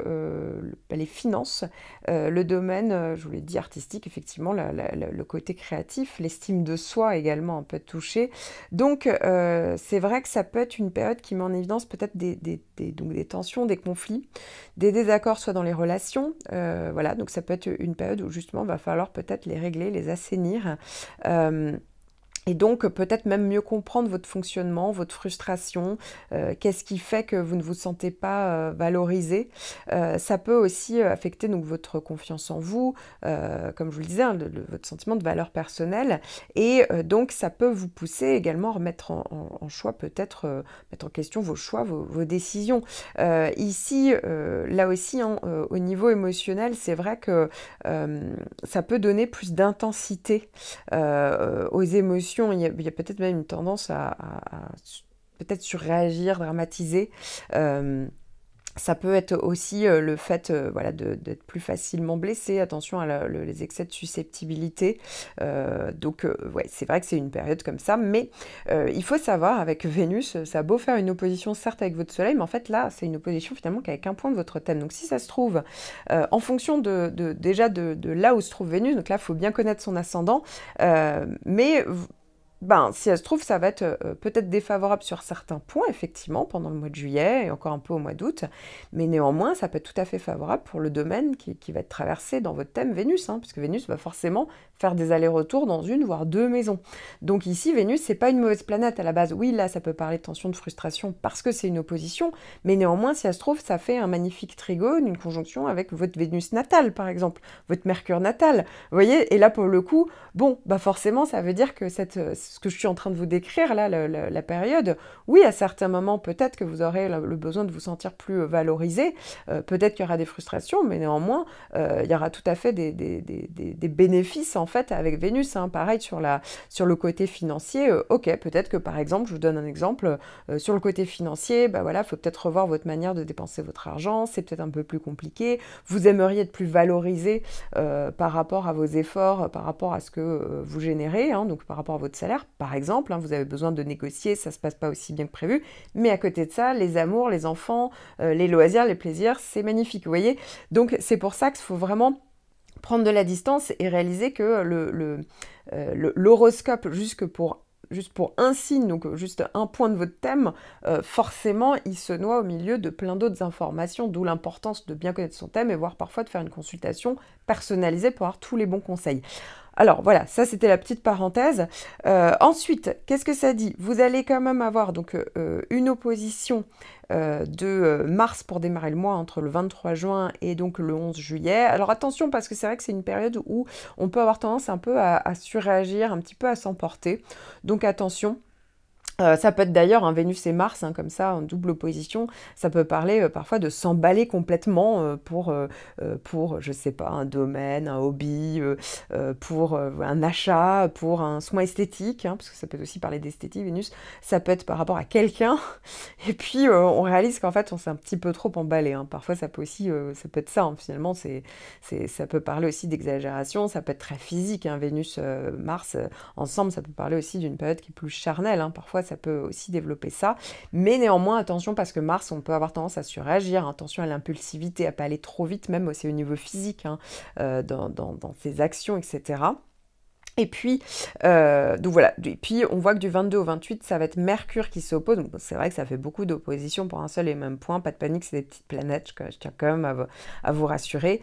les finances, le domaine, je vous l'ai dit, artistique, effectivement, le côté créatif, l'estime de soi également un peu touché. Donc, c'est vrai que ça peut être une période qui met en évidence peut-être donc des tensions, des conflits, des désaccords, soit dans les relations. Voilà, donc ça peut être une période où justement, il va falloir peut-être les régler, les assainir. Et donc, peut-être même mieux comprendre votre fonctionnement, votre frustration, qu'est-ce qui fait que vous ne vous sentez pas valorisé. Ça peut aussi affecter donc, votre confiance en vous, comme je vous le disais, hein, votre sentiment de valeur personnelle. Et donc, ça peut vous pousser également à remettre en choix, peut-être mettre en question vos choix, vos décisions. Ici, là aussi, hein, au niveau émotionnel, c'est vrai que ça peut donner plus d'intensité aux émotions. Il y a peut-être même une tendance à peut-être surréagir, dramatiser. Ça peut être aussi le fait voilà, d'être plus facilement blessé. Attention à les excès de susceptibilité. Donc, ouais, c'est vrai que c'est une période comme ça. Mais il faut savoir, avec Vénus, ça a beau faire une opposition, certes, avec votre Soleil, mais en fait, là, c'est une opposition finalement qu'avec un point de votre thème. Donc, si ça se trouve, en fonction déjà de là où se trouve Vénus, donc là, il faut bien connaître son ascendant, mais ben, si ça se trouve, ça va être peut-être défavorable sur certains points, effectivement, pendant le mois de juillet et encore un peu au mois d'août. Mais néanmoins, ça peut être tout à fait favorable pour le domaine qui va être traversé dans votre thème Vénus, hein, puisque Vénus va forcément faire des allers-retours dans une, voire deux maisons. Donc ici, Vénus, c'est pas une mauvaise planète à la base. Oui, là, ça peut parler de tension, de frustration, parce que c'est une opposition. Mais néanmoins, si ça se trouve, ça fait un magnifique trigone, une conjonction avec votre Vénus natale, par exemple, votre Mercure natal. Vous voyez, et là, pour le coup, bon, bah forcément, ça veut dire que ce que je suis en train de vous décrire, là, la période, oui, à certains moments, peut-être que vous aurez le besoin de vous sentir plus valorisé, peut-être qu'il y aura des frustrations, mais néanmoins, il y aura tout à fait des bénéfices, en fait, avec Vénus. Hein. Pareil, sur le côté financier, ok, peut-être que, par exemple, je vous donne un exemple, sur le côté financier, bah voilà, il faut peut-être revoir votre manière de dépenser votre argent, c'est peut-être un peu plus compliqué, vous aimeriez être plus valorisé par rapport à vos efforts, par rapport à ce que vous générez, hein, donc par rapport à votre salaire, par exemple, hein, vous avez besoin de négocier, ça ne se passe pas aussi bien que prévu, mais à côté de ça, les amours, les enfants, les loisirs, les plaisirs, c'est magnifique, vous voyez. Donc c'est pour ça qu'il faut vraiment prendre de la distance et réaliser que l'horoscope, juste pour un signe, donc juste un point de votre thème, forcément, il se noie au milieu de plein d'autres informations, d'où l'importance de bien connaître son thème et voire parfois de faire une consultation personnalisée pour avoir tous les bons conseils. Alors voilà, ça c'était la petite parenthèse. Ensuite, qu'est-ce que ça dit? Vous allez quand même avoir donc une opposition de Mars pour démarrer le mois entre le 23 juin et donc le 11 juillet. Alors attention parce que c'est vrai que c'est une période où on peut avoir tendance un peu à surréagir, un petit peu à s'emporter. Donc attention. Ça peut être d'ailleurs un Vénus et Mars, hein, comme ça, en double opposition. Ça peut parler parfois de s'emballer complètement pour, je sais pas, un domaine, un hobby, pour un achat, pour un soin esthétique, hein, parce que ça peut aussi parler d'esthétique, Vénus. Ça peut être par rapport à quelqu'un. Et puis, on réalise qu'en fait, on s'est un petit peu trop emballé. Hein. Parfois, ça peut aussi, ça peut être ça, hein, finalement. Ça peut parler aussi d'exagération. Ça peut être très physique, hein, Vénus, Mars, ensemble. Ça peut parler aussi d'une période qui est plus charnelle. Hein. Parfois, ça peut aussi développer ça. Mais néanmoins, attention, parce que Mars, on peut avoir tendance à surréagir, attention à l'impulsivité, à pas aller trop vite, même aussi au niveau physique, hein, dans ses actions, etc. Et puis, donc voilà, et puis on voit que du 22 au 28, ça va être Mercure qui s'oppose. Donc c'est vrai que ça fait beaucoup d'opposition pour un seul et même point. Pas de panique, c'est des petites planètes, je tiens quand même à vous rassurer.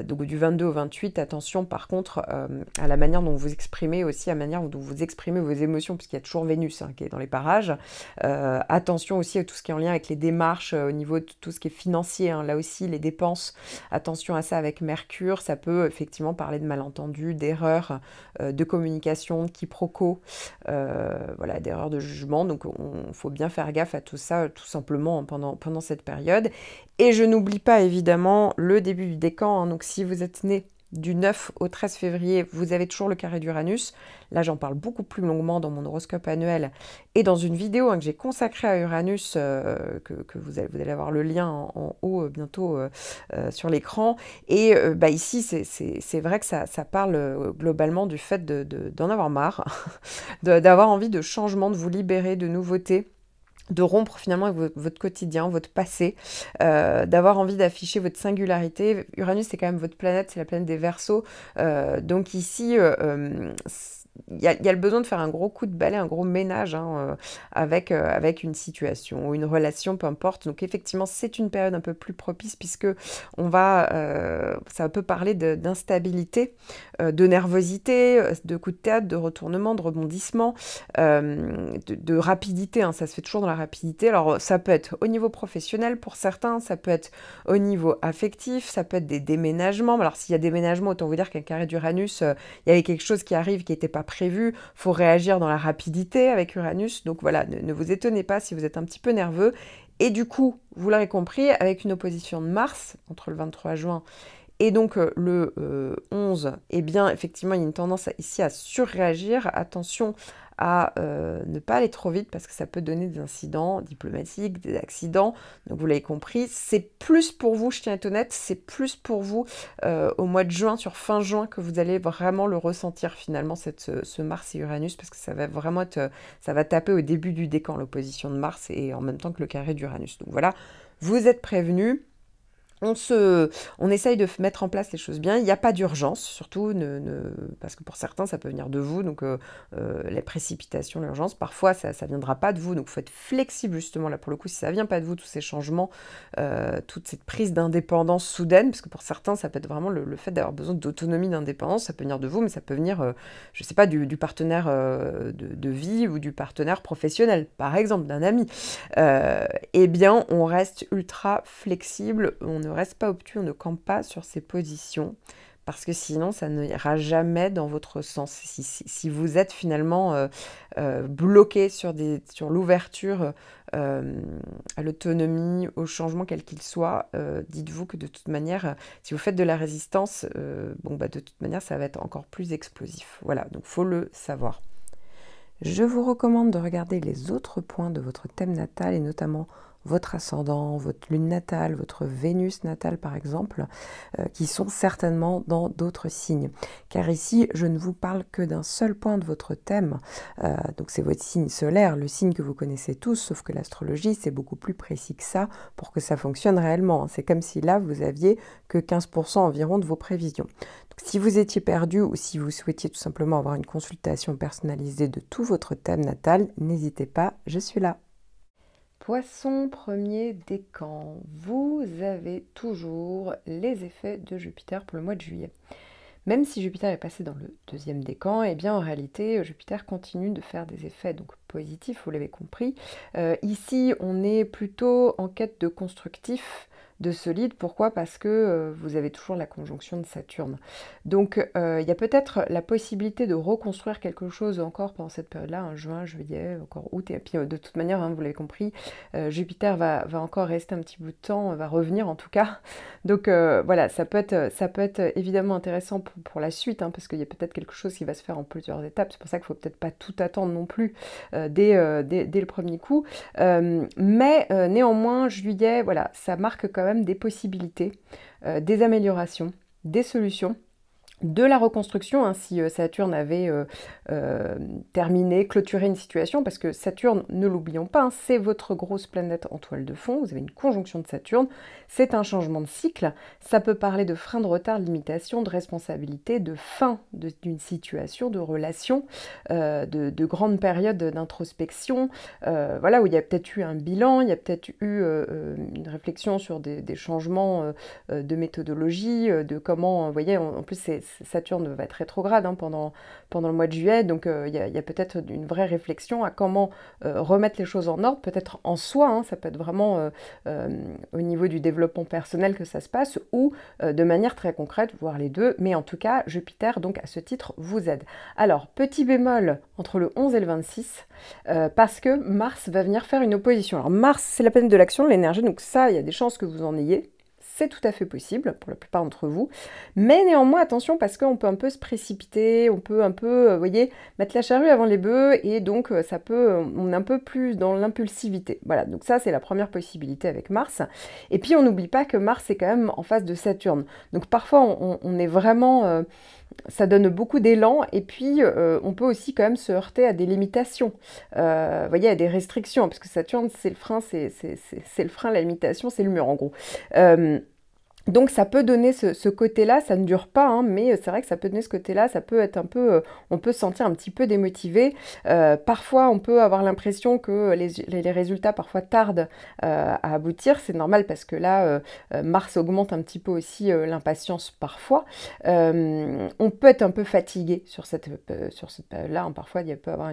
Donc du 22 au 28, attention par contre à la manière dont vous exprimez aussi, à la manière dont vous exprimez vos émotions, puisqu'il y a toujours Vénus qui est dans les parages. Attention aussi à tout ce qui est en lien avec les démarches, au niveau de tout ce qui est financier, hein, là aussi les dépenses. Attention à ça avec Mercure, ça peut effectivement parler de malentendus, d'erreurs, de communication, de quiproquos, voilà, d'erreurs de jugement. Donc il faut bien faire gaffe à tout ça, tout simplement pendant cette période. Et je n'oublie pas évidemment le début du décan, hein. Donc si vous êtes né du 9 au 13 février, vous avez toujours le carré d'Uranus. Là, j'en parle beaucoup plus longuement dans mon horoscope annuel et dans une vidéo que j'ai consacrée à Uranus, que vous allez avoir le lien en haut bientôt sur l'écran. Et ici, c'est vrai que ça parle globalement du fait d'en avoir marre, d'avoir envie de changement, de vous libérer, de nouveautés, de rompre finalement avec votre quotidien, votre passé, d'avoir envie d'afficher votre singularité. Uranus, c'est quand même votre planète, c'est la planète des Verseaux. Donc ici, il y a le besoin de faire un gros coup de balai, un gros ménage, hein, avec une situation ou une relation, peu importe. Donc effectivement, c'est une période un peu plus propice puisque ça peut parler d'instabilité, de nervosité, de coups de théâtre, de retournement, de rebondissement, de rapidité, hein. Ça se fait toujours dans la rapidité. Alors ça peut être au niveau professionnel pour certains, ça peut être au niveau affectif, ça peut être des déménagements. Alors s'il y a déménagement, autant vous dire qu'un carré d'Uranus, il y avait quelque chose qui arrive qui n'était pas prévu, faut réagir dans la rapidité avec Uranus. Donc voilà, ne vous étonnez pas si vous êtes un petit peu nerveux. Et du coup, vous l'aurez compris, avec une opposition de Mars entre le 23 juin et donc le 11, eh bien effectivement il y a une tendance ici à surréagir. Attention à ne pas aller trop vite parce que ça peut donner des incidents diplomatiques, des accidents. Donc vous l'avez compris, c'est plus pour vous, je tiens à être honnête, c'est plus pour vous au mois de juin, sur fin juin, que vous allez vraiment le ressentir finalement, ce Mars et Uranus, parce que ça va vraiment être, ça va taper au début du décan, l'opposition de Mars, et en même temps que le carré d'Uranus. Donc voilà, vous êtes prévenus. On essaye de mettre en place les choses bien. Il n'y a pas d'urgence, surtout, parce que pour certains, ça peut venir de vous. Donc, les précipitations, l'urgence, parfois, ça ne viendra pas de vous. Donc, il faut être flexible, justement, là, pour le coup, si ça ne vient pas de vous, tous ces changements, toute cette prise d'indépendance soudaine, parce que pour certains, ça peut être vraiment le fait d'avoir besoin d'autonomie, d'indépendance. Ça peut venir de vous, mais ça peut venir, je ne sais pas, du partenaire de vie ou du partenaire professionnel, par exemple, d'un ami. Eh bien, on reste ultra flexible, on ne reste pas obtus, on ne campe pas sur ses positions, parce que sinon, ça n'ira jamais dans votre sens. Si vous êtes finalement bloqué sur l'ouverture à l'autonomie, au changement quel qu'il soit, dites-vous que de toute manière, si vous faites de la résistance, de toute manière, ça va être encore plus explosif. Voilà, donc il faut le savoir. Je vous recommande de regarder les autres points de votre thème natal et notamment votre ascendant, votre lune natale, votre Vénus natale par exemple, qui sont certainement dans d'autres signes. Car ici, je ne vous parle que d'un seul point de votre thème, donc c'est votre signe solaire, le signe que vous connaissez tous, sauf que l'astrologie, c'est beaucoup plus précis que ça pour que ça fonctionne réellement. C'est comme si là, vous aviez que 15% environ de vos prévisions. Donc, si vous étiez perdu ou si vous souhaitiez tout simplement avoir une consultation personnalisée de tout votre thème natal, n'hésitez pas, je suis là. Poisson premier décan, vous avez toujours les effets de Jupiter pour le mois de juillet. Même si Jupiter est passé dans le deuxième décan, eh bien en réalité Jupiter continue de faire des effets donc positifs, vous l'avez compris. Ici on est plutôt en quête de constructif, de solide. Pourquoi? Parce que vous avez toujours la conjonction de Saturne. Donc il y a peut-être la possibilité de reconstruire quelque chose encore pendant cette période-là, hein, juin, juillet, encore août. Et puis de toute manière, hein, vous l'avez compris, Jupiter va encore rester un petit bout de temps, va revenir en tout cas. Donc voilà, ça peut être évidemment intéressant pour la suite, hein, parce qu'il y a peut-être quelque chose qui va se faire en plusieurs étapes. C'est pour ça qu'il ne faut peut-être pas tout attendre non plus dès le premier coup. Mais néanmoins, juillet, voilà, ça marque quand même des possibilités, des améliorations, des solutions. de la reconstruction, hein, si Saturne avait terminé, clôturé une situation, parce que Saturne, ne l'oublions pas, hein, c'est votre grosse planète en toile de fond, vous avez une conjonction de Saturne, c'est un changement de cycle, ça peut parler de frein, de retard, de limitation, de responsabilité, de fin d'une situation, de relation, de grandes périodes d'introspection, voilà, où il y a peut-être eu un bilan, il y a peut-être eu une réflexion sur des changements de méthodologie, de comment, vous voyez, en plus Saturne va être rétrograde hein, pendant le mois de juillet, donc il y a peut-être une vraie réflexion à comment remettre les choses en ordre, peut-être en soi, hein, ça peut être vraiment au niveau du développement personnel que ça se passe, ou de manière très concrète, voire les deux, mais en tout cas, Jupiter, donc à ce titre, vous aide. Alors, petit bémol entre le 11 et le 26, parce que Mars va venir faire une opposition. Alors Mars, c'est la planète de l'action, de l'énergie, donc ça, il y a des chances que vous en ayez, c'est tout à fait possible pour la plupart d'entre vous, mais néanmoins attention parce qu'on peut un peu se précipiter, on peut un peu, vous voyez, mettre la charrue avant les bœufs et donc ça peut, on est un peu plus dans l'impulsivité. Voilà, donc ça c'est la première possibilité avec Mars. Et puis on n'oublie pas que Mars est quand même en face de Saturne, donc parfois on est vraiment ça donne beaucoup d'élan et puis on peut aussi quand même se heurter à des limitations, vous voyez, à des restrictions, parce que Saturne c'est le frein, c'est le frein, la limitation c'est le mur en gros. Donc ça peut donner ce côté-là, ça ne dure pas, hein, mais c'est vrai que ça peut donner ce côté-là, ça peut être un peu, on peut se sentir un petit peu démotivé. Parfois on peut avoir l'impression que les résultats parfois tardent à aboutir, c'est normal parce que là Mars augmente un petit peu aussi l'impatience parfois. On peut être un peu fatigué sur cette période-là, hein. Parfois il peut y avoir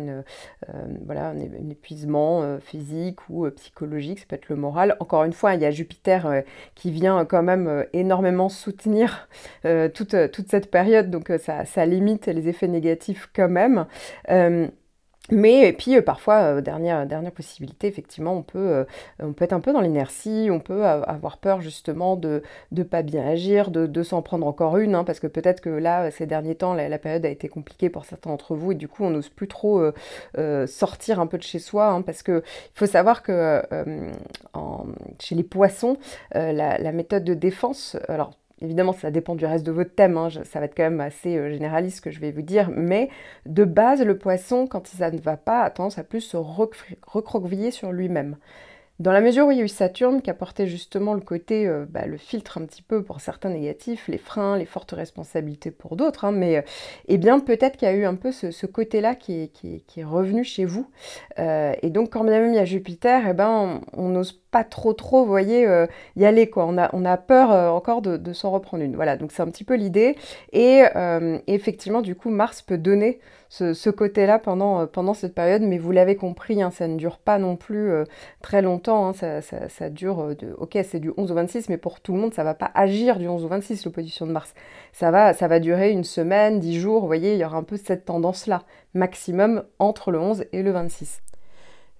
voilà, un épuisement physique ou psychologique, ça peut être le moral. Encore une fois, il y a Jupiter qui vient quand même énormément soutenir toute cette période, donc ça limite les effets négatifs quand même. Mais et puis parfois, dernière possibilité, effectivement, on peut être un peu dans l'inertie, on peut avoir peur justement de pas bien agir, de s'en prendre encore une, hein, parce que peut-être que là, ces derniers temps, la période a été compliquée pour certains d'entre vous, et du coup, on n'ose plus trop sortir un peu de chez soi, hein, parce que il faut savoir que chez les poissons, la méthode de défense, alors évidemment, ça dépend du reste de votre thème, hein, ça va être quand même assez généraliste ce que je vais vous dire, mais de base, le poisson, quand ça ne va pas, a tendance à plus se recroqueviller sur lui-même. Dans la mesure où il y a eu Saturne qui apportait justement le côté, le filtre un petit peu pour certains négatifs, les freins, les fortes responsabilités pour d'autres, hein, mais eh bien peut-être qu'il y a eu un peu ce côté-là qui est revenu chez vous. Et donc quand bien même il y a Jupiter, eh ben, on n'ose pas trop, vous voyez, y aller, quoi. On a peur encore de s'en reprendre une. Voilà, donc c'est un petit peu l'idée. Et effectivement, du coup, Mars peut donner ce côté-là pendant cette période, mais vous l'avez compris, hein, ça ne dure pas non plus très longtemps, hein, ça dure, ok, c'est du 11 au 26, mais pour tout le monde, ça va pas agir du 11 au 26, l'opposition de Mars. Ça va durer une semaine, 10 jours, vous voyez, il y aura un peu cette tendance-là, maximum entre le 11 et le 26.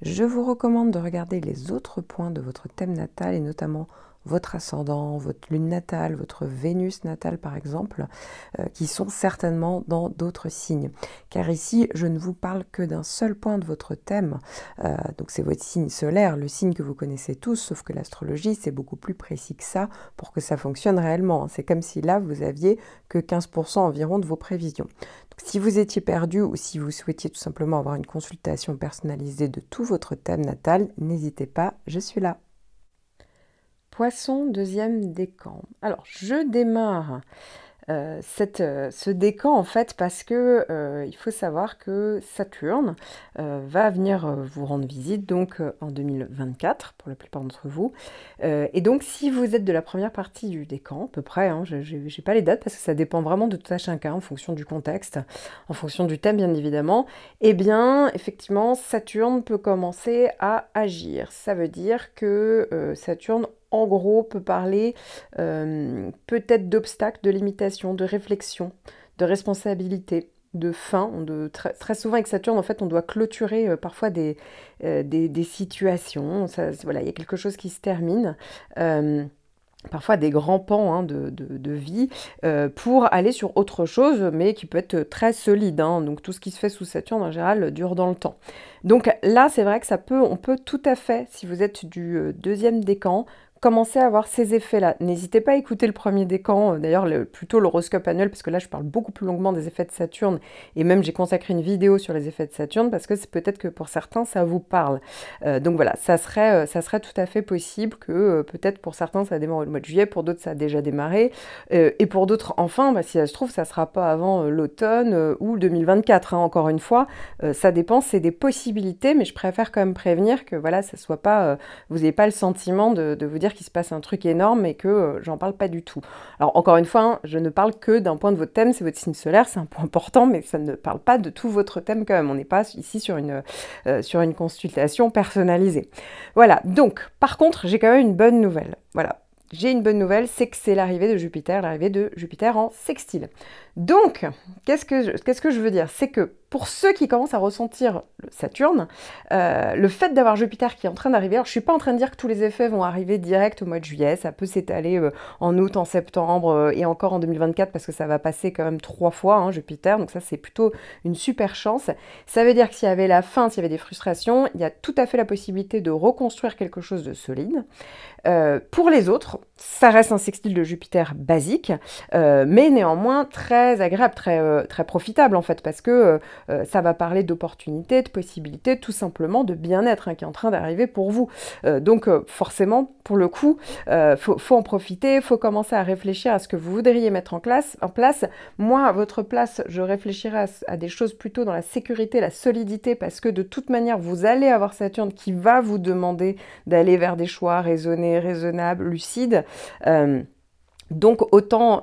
Je vous recommande de regarder les autres points de votre thème natal et notamment votre ascendant, votre lune natale, votre Vénus natale par exemple, qui sont certainement dans d'autres signes. Car ici, je ne vous parle que d'un seul point de votre thème, donc c'est votre signe solaire, le signe que vous connaissez tous, sauf que l'astrologie, c'est beaucoup plus précis que ça pour que ça fonctionne réellement. C'est comme si là, vous aviez que 15% environ de vos prévisions. Donc, si vous étiez perdu ou si vous souhaitiez tout simplement avoir une consultation personnalisée de tout votre thème natal, n'hésitez pas, je suis là. Poisson, deuxième décan. Alors, je démarre ce décan en fait parce que il faut savoir que Saturne va venir vous rendre visite donc en 2024 pour la plupart d'entre vous. Et donc si vous êtes de la première partie du décan, à peu près, hein, j'ai pas les dates parce que ça dépend vraiment de tout un chacun en fonction du contexte, en fonction du thème bien évidemment, eh bien effectivement Saturne peut commencer à agir. Ça veut dire que Saturne en gros, peut parler peut-être d'obstacles, de limitations, de réflexion, de responsabilité, de fin. Très souvent avec Saturne, en fait, on doit clôturer parfois des situations. Voilà, il y a quelque chose qui se termine. Parfois des grands pans hein, de vie, pour aller sur autre chose, mais qui peut être très solide. Hein. Donc tout ce qui se fait sous Saturne, en général, dure dans le temps. Donc là, c'est vrai que on peut tout à fait, si vous êtes du deuxième décan, commencer à avoir ces effets-là. N'hésitez pas à écouter le premier décan, d'ailleurs plutôt l'horoscope annuel, parce que là je parle beaucoup plus longuement des effets de Saturne, et même j'ai consacré une vidéo sur les effets de Saturne, parce que c'est peut-être que pour certains ça vous parle. Donc voilà, ça serait tout à fait possible que peut-être pour certains ça démarre au mois de juillet, pour d'autres ça a déjà démarré, et pour d'autres enfin, bah, si ça se trouve ça sera pas avant l'automne ou 2024, hein, encore une fois, ça dépend, c'est des possibilités, mais je préfère quand même prévenir que voilà, ça soit pas, vous n'ayez pas le sentiment de vous dire qu'il se passe un truc énorme et que j'en parle pas du tout. Alors encore une fois, hein, je ne parle que d'un point de votre thème, c'est votre signe solaire, c'est un point important, mais ça ne parle pas de tout votre thème quand même. On n'est pas ici sur une consultation personnalisée. Voilà, donc par contre, j'ai quand même une bonne nouvelle. Voilà. J'ai une bonne nouvelle, c'est que c'est l'arrivée de Jupiter en sextile. Donc, qu'est-ce que je veux dire? C'est que pour ceux qui commencent à ressentir le Saturne, le fait d'avoir Jupiter qui est en train d'arriver, alors je ne suis pas en train de dire que tous les effets vont arriver direct au mois de juillet, ça peut s'étaler en août, en septembre et encore en 2024 parce que ça va passer quand même 3 fois, hein, Jupiter, donc ça c'est plutôt une super chance. Ça veut dire que s'il y avait la fin, s'il y avait des frustrations, il y a tout à fait la possibilité de reconstruire quelque chose de solide. Pour les autres, ça reste un sextile de Jupiter basique, mais néanmoins très agréable, très profitable en fait, parce que ça va parler d'opportunités, de possibilités, tout simplement de bien-être hein, qui est en train d'arriver pour vous. Donc forcément, pour le coup, faut en profiter, faut commencer à réfléchir à ce que vous voudriez mettre en place. Moi, à votre place, je réfléchirais à des choses plutôt dans la sécurité, la solidité, parce que de toute manière, vous allez avoir Saturne qui va vous demander d'aller vers des choix raisonnables, lucides. Donc autant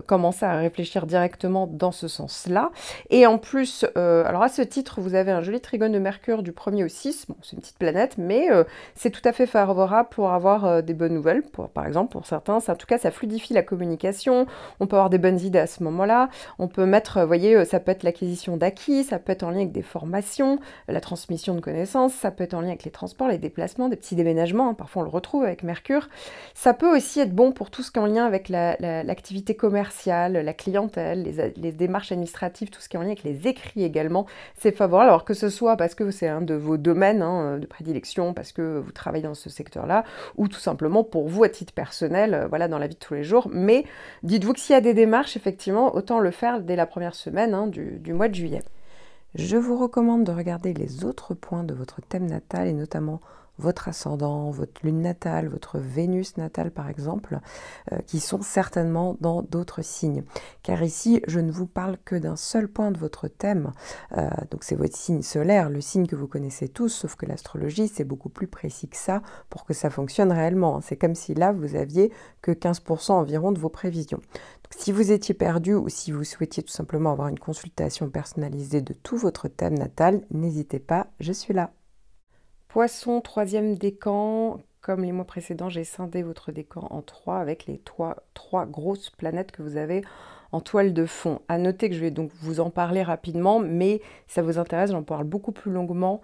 commencer à réfléchir directement dans ce sens-là. Et en plus, alors à ce titre, vous avez un joli trigone de Mercure du 1er au 6. Bon, c'est une petite planète, mais c'est tout à fait favorable pour avoir des bonnes nouvelles. Par exemple, pour certains, en tout cas, ça fluidifie la communication. On peut avoir des bonnes idées à ce moment-là. On peut mettre, vous voyez, ça peut être l'acquisition d'acquis, ça peut être en lien avec des formations, la transmission de connaissances, ça peut être en lien avec les transports, les déplacements, des petits déménagements. Hein, parfois, on le retrouve avec Mercure. Ça peut aussi être bon pour tout ce qui est en lien avec l'activité commerciale, la clientèle, les démarches administratives, tout ce qui est en lien avec les écrits également, c'est favorable. Alors que ce soit parce que c'est un de vos domaines hein, de prédilection, parce que vous travaillez dans ce secteur-là, ou tout simplement pour vous à titre personnel, voilà, dans la vie de tous les jours. Mais dites-vous que s'il y a des démarches, effectivement, autant le faire dès la première semaine hein, du mois de juillet. Je vous recommande de regarder les autres points de votre thème natal et notamment votre ascendant, votre lune natale, votre Vénus natale par exemple, qui sont certainement dans d'autres signes. Car ici, je ne vous parle que d'un seul point de votre thème, donc c'est votre signe solaire, le signe que vous connaissez tous, sauf que l'astrologie, c'est beaucoup plus précis que ça pour que ça fonctionne réellement. C'est comme si là, vous aviez que 15% environ de vos prévisions. Donc, si vous étiez perdu ou si vous souhaitiez tout simplement avoir une consultation personnalisée de tout votre thème natal, n'hésitez pas, je suis là. Poisson, 3e décan. Comme les mois précédents, j'ai scindé votre décan en 3 avec les trois grosses planètes que vous avez en toile de fond. À noter que je vais donc vous en parler rapidement, mais si ça vous intéresse, j'en parle beaucoup plus longuement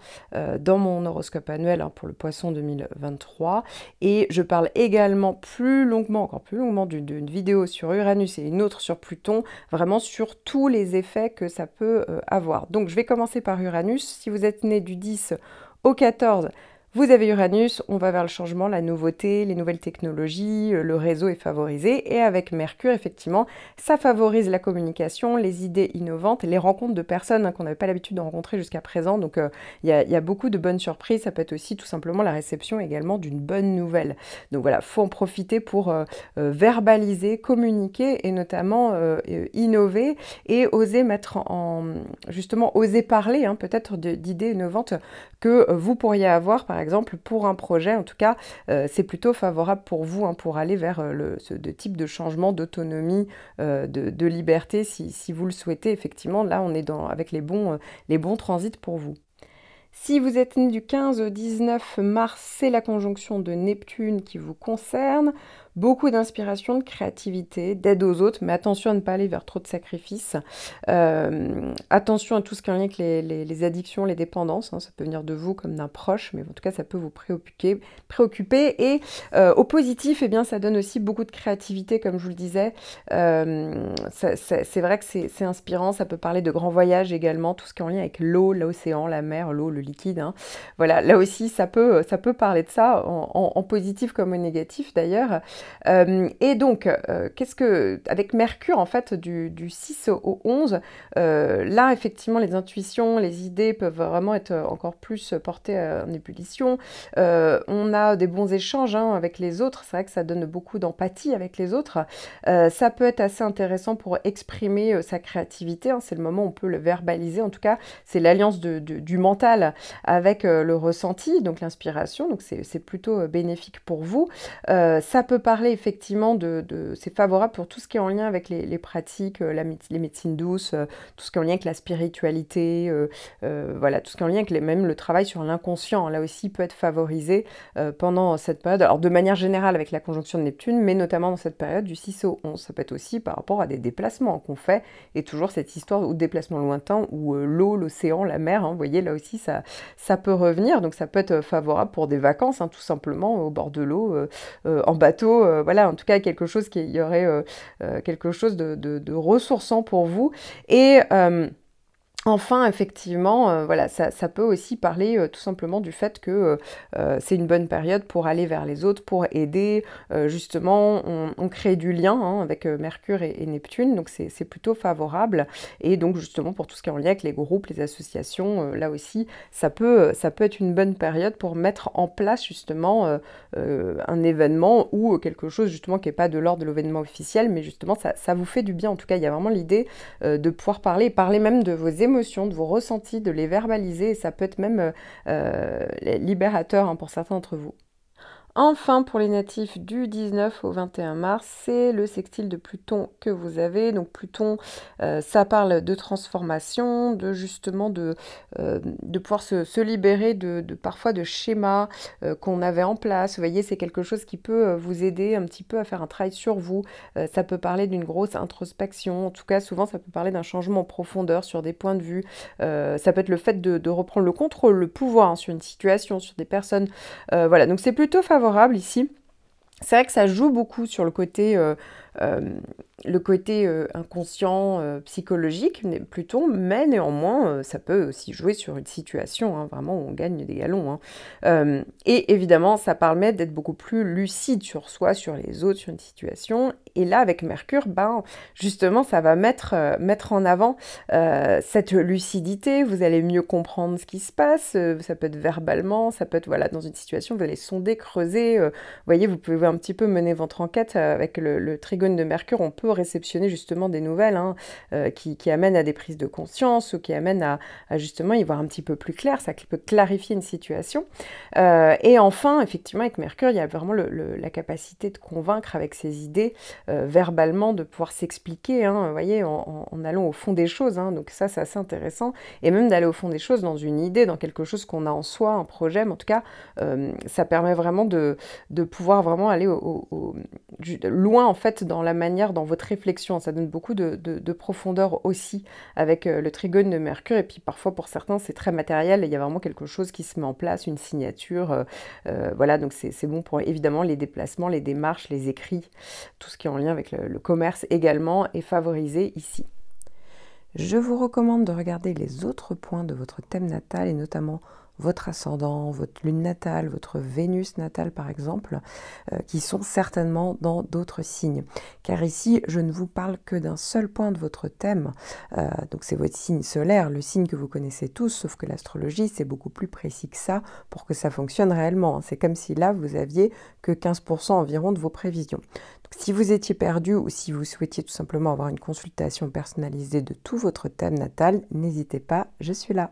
dans mon horoscope annuel hein, pour le Poisson 2023. Et je parle également encore plus longuement d'une vidéo sur Uranus et une autre sur Pluton, vraiment sur tous les effets que ça peut avoir. Donc je vais commencer par Uranus. Si vous êtes né du 10 au 14, vous avez Uranus, on va vers le changement, la nouveauté, les nouvelles technologies, le réseau est favorisé. Et avec Mercure, effectivement, ça favorise la communication, les idées innovantes, les rencontres de personnes hein, qu'on n'avait pas l'habitude de rencontrer jusqu'à présent. Donc il y a beaucoup de bonnes surprises. Ça peut être aussi tout simplement la réception également d'une bonne nouvelle. Donc voilà, il faut en profiter pour verbaliser, communiquer et notamment innover et oser justement oser parler hein, peut-être d'idées innovantes que vous pourriez avoir par exemple pour un projet. En tout cas, c'est plutôt favorable pour vous hein, pour aller vers ce type de changement, d'autonomie, de liberté si vous le souhaitez. Effectivement, là, on est avec les bons transits pour vous. Si vous êtes né du 15 au 19 mars, c'est la conjonction de Neptune qui vous concerne. beaucoup d'inspiration, de créativité, d'aide aux autres, mais attention à ne pas aller vers trop de sacrifices. Attention à tout ce qui est en lien avec les addictions, les dépendances, hein, ça peut venir de vous comme d'un proche, mais en tout cas ça peut vous préoccuper. Et au positif, eh bien, ça donne aussi beaucoup de créativité, comme je vous le disais. C'est vrai que c'est inspirant, ça peut parler de grands voyages également, tout ce qui est en lien avec l'eau, l'océan, la mer, l'eau, le liquide, hein. Voilà, là aussi, ça peut parler de ça, en positif comme en négatif d'ailleurs. Et donc, avec Mercure, en fait, du 6 au 11, là, effectivement, les intuitions, les idées peuvent vraiment être encore plus portées en ébullition. On a des bons échanges, hein, avec les autres, c'est vrai que ça donne beaucoup d'empathie avec les autres. Ça peut être assez intéressant pour exprimer sa créativité, hein, c'est le moment où on peut le verbaliser, en tout cas, c'est l'alliance du mental avec le ressenti, donc l'inspiration, donc c'est plutôt bénéfique pour vous. Ça peut parler effectivement c'est favorable pour tout ce qui est en lien avec les pratiques, les médecines douces, tout ce qui est en lien avec la spiritualité, voilà, tout ce qui est en lien avec même le travail sur l'inconscient, là aussi peut être favorisé pendant cette période. Alors de manière générale avec la conjonction de Neptune, mais notamment dans cette période du 6 au 11. Ça peut être aussi par rapport à des déplacements qu'on fait, et toujours cette histoire ou déplacement lointain, où l'eau, l'océan, la mer, hein, vous voyez, là aussi ça peut revenir, donc ça peut être favorable pour des vacances, hein, tout simplement, au bord de l'eau, en bateau, voilà, en tout cas quelque chose il y aurait quelque chose de ressourçant pour vous. Et enfin, effectivement, voilà, ça peut aussi parler tout simplement du fait que c'est une bonne période pour aller vers les autres, pour aider. Justement, on crée du lien, hein, avec Mercure et Neptune, donc c'est plutôt favorable. Et donc, justement, pour tout ce qui est en lien avec les groupes, les associations, là aussi, ça peut être une bonne période pour mettre en place, justement, un événement ou quelque chose, justement, qui n'est pas de l'ordre de l'événement officiel, mais justement, ça vous fait du bien. En tout cas, il y a vraiment l'idée de pouvoir parler même de vos émotions, de vos ressentis, de les verbaliser, et ça peut être même libérateur, hein, pour certains d'entre vous. Enfin, pour les natifs du 19 au 21 mars, c'est le sextile de Pluton que vous avez. Donc Pluton, ça parle de transformation, justement de pouvoir se libérer parfois de schémas qu'on avait en place. Vous voyez, c'est quelque chose qui peut vous aider un petit peu à faire un travail sur vous. Ça peut parler d'une grosse introspection. En tout cas, souvent, ça peut parler d'un changement en profondeur sur des points de vue. Ça peut être le fait de reprendre le contrôle, le pouvoir, hein, sur une situation, sur des personnes. Voilà, donc c'est plutôt favorable ici. C'est vrai que ça joue beaucoup sur le côté inconscient, psychologique, Pluton, mais néanmoins, ça peut aussi jouer sur une situation, hein, vraiment, où on gagne des galons, hein. Et évidemment, ça permet d'être beaucoup plus lucide sur soi, sur les autres, sur une situation. Et là, avec Mercure, ben, justement, ça va mettre en avant cette lucidité. Vous allez mieux comprendre ce qui se passe. Ça peut être verbalement, ça peut être, voilà, dans une situation, vous allez sonder, creuser. Vous voyez, vous pouvez un petit peu mener votre enquête avec le trigone de Mercure. On peut réceptionner justement des nouvelles, hein, qui amènent à des prises de conscience, ou qui amènent à justement y voir un petit peu plus clair. Ça peut clarifier une situation. Et enfin, effectivement, avec Mercure, il y a vraiment la capacité de convaincre avec ses idées, verbalement, de pouvoir s'expliquer, hein, vous voyez, en allant au fond des choses, hein. Donc ça, c'est assez intéressant. Et même d'aller au fond des choses dans une idée, dans quelque chose qu'on a en soi, un projet, mais en tout cas, ça permet vraiment de pouvoir vraiment aller loin, en fait, dans la manière, dans votre réflexion. Ça donne beaucoup de profondeur aussi avec le trigone de Mercure. Et puis parfois, pour certains, c'est très matériel. Il y a vraiment quelque chose qui se met en place, une signature. Voilà, donc c'est bon pour, évidemment, les déplacements, les démarches, les écrits, tout ce qui est en lien avec le commerce également est favorisé ici. Je vous recommande de regarder les autres points de votre thème natal, et notamment votre ascendant, votre lune natale, votre Vénus natale par exemple, qui sont certainement dans d'autres signes. Car ici, je ne vous parle que d'un seul point de votre thème, donc c'est votre signe solaire, le signe que vous connaissez tous, sauf que l'astrologie, c'est beaucoup plus précis que ça pour que ça fonctionne réellement. C'est comme si là, vous aviez que 15% environ de vos prévisions. Donc, si vous étiez perdu, ou si vous souhaitiez tout simplement avoir une consultation personnalisée de tout votre thème natal, n'hésitez pas, je suis là.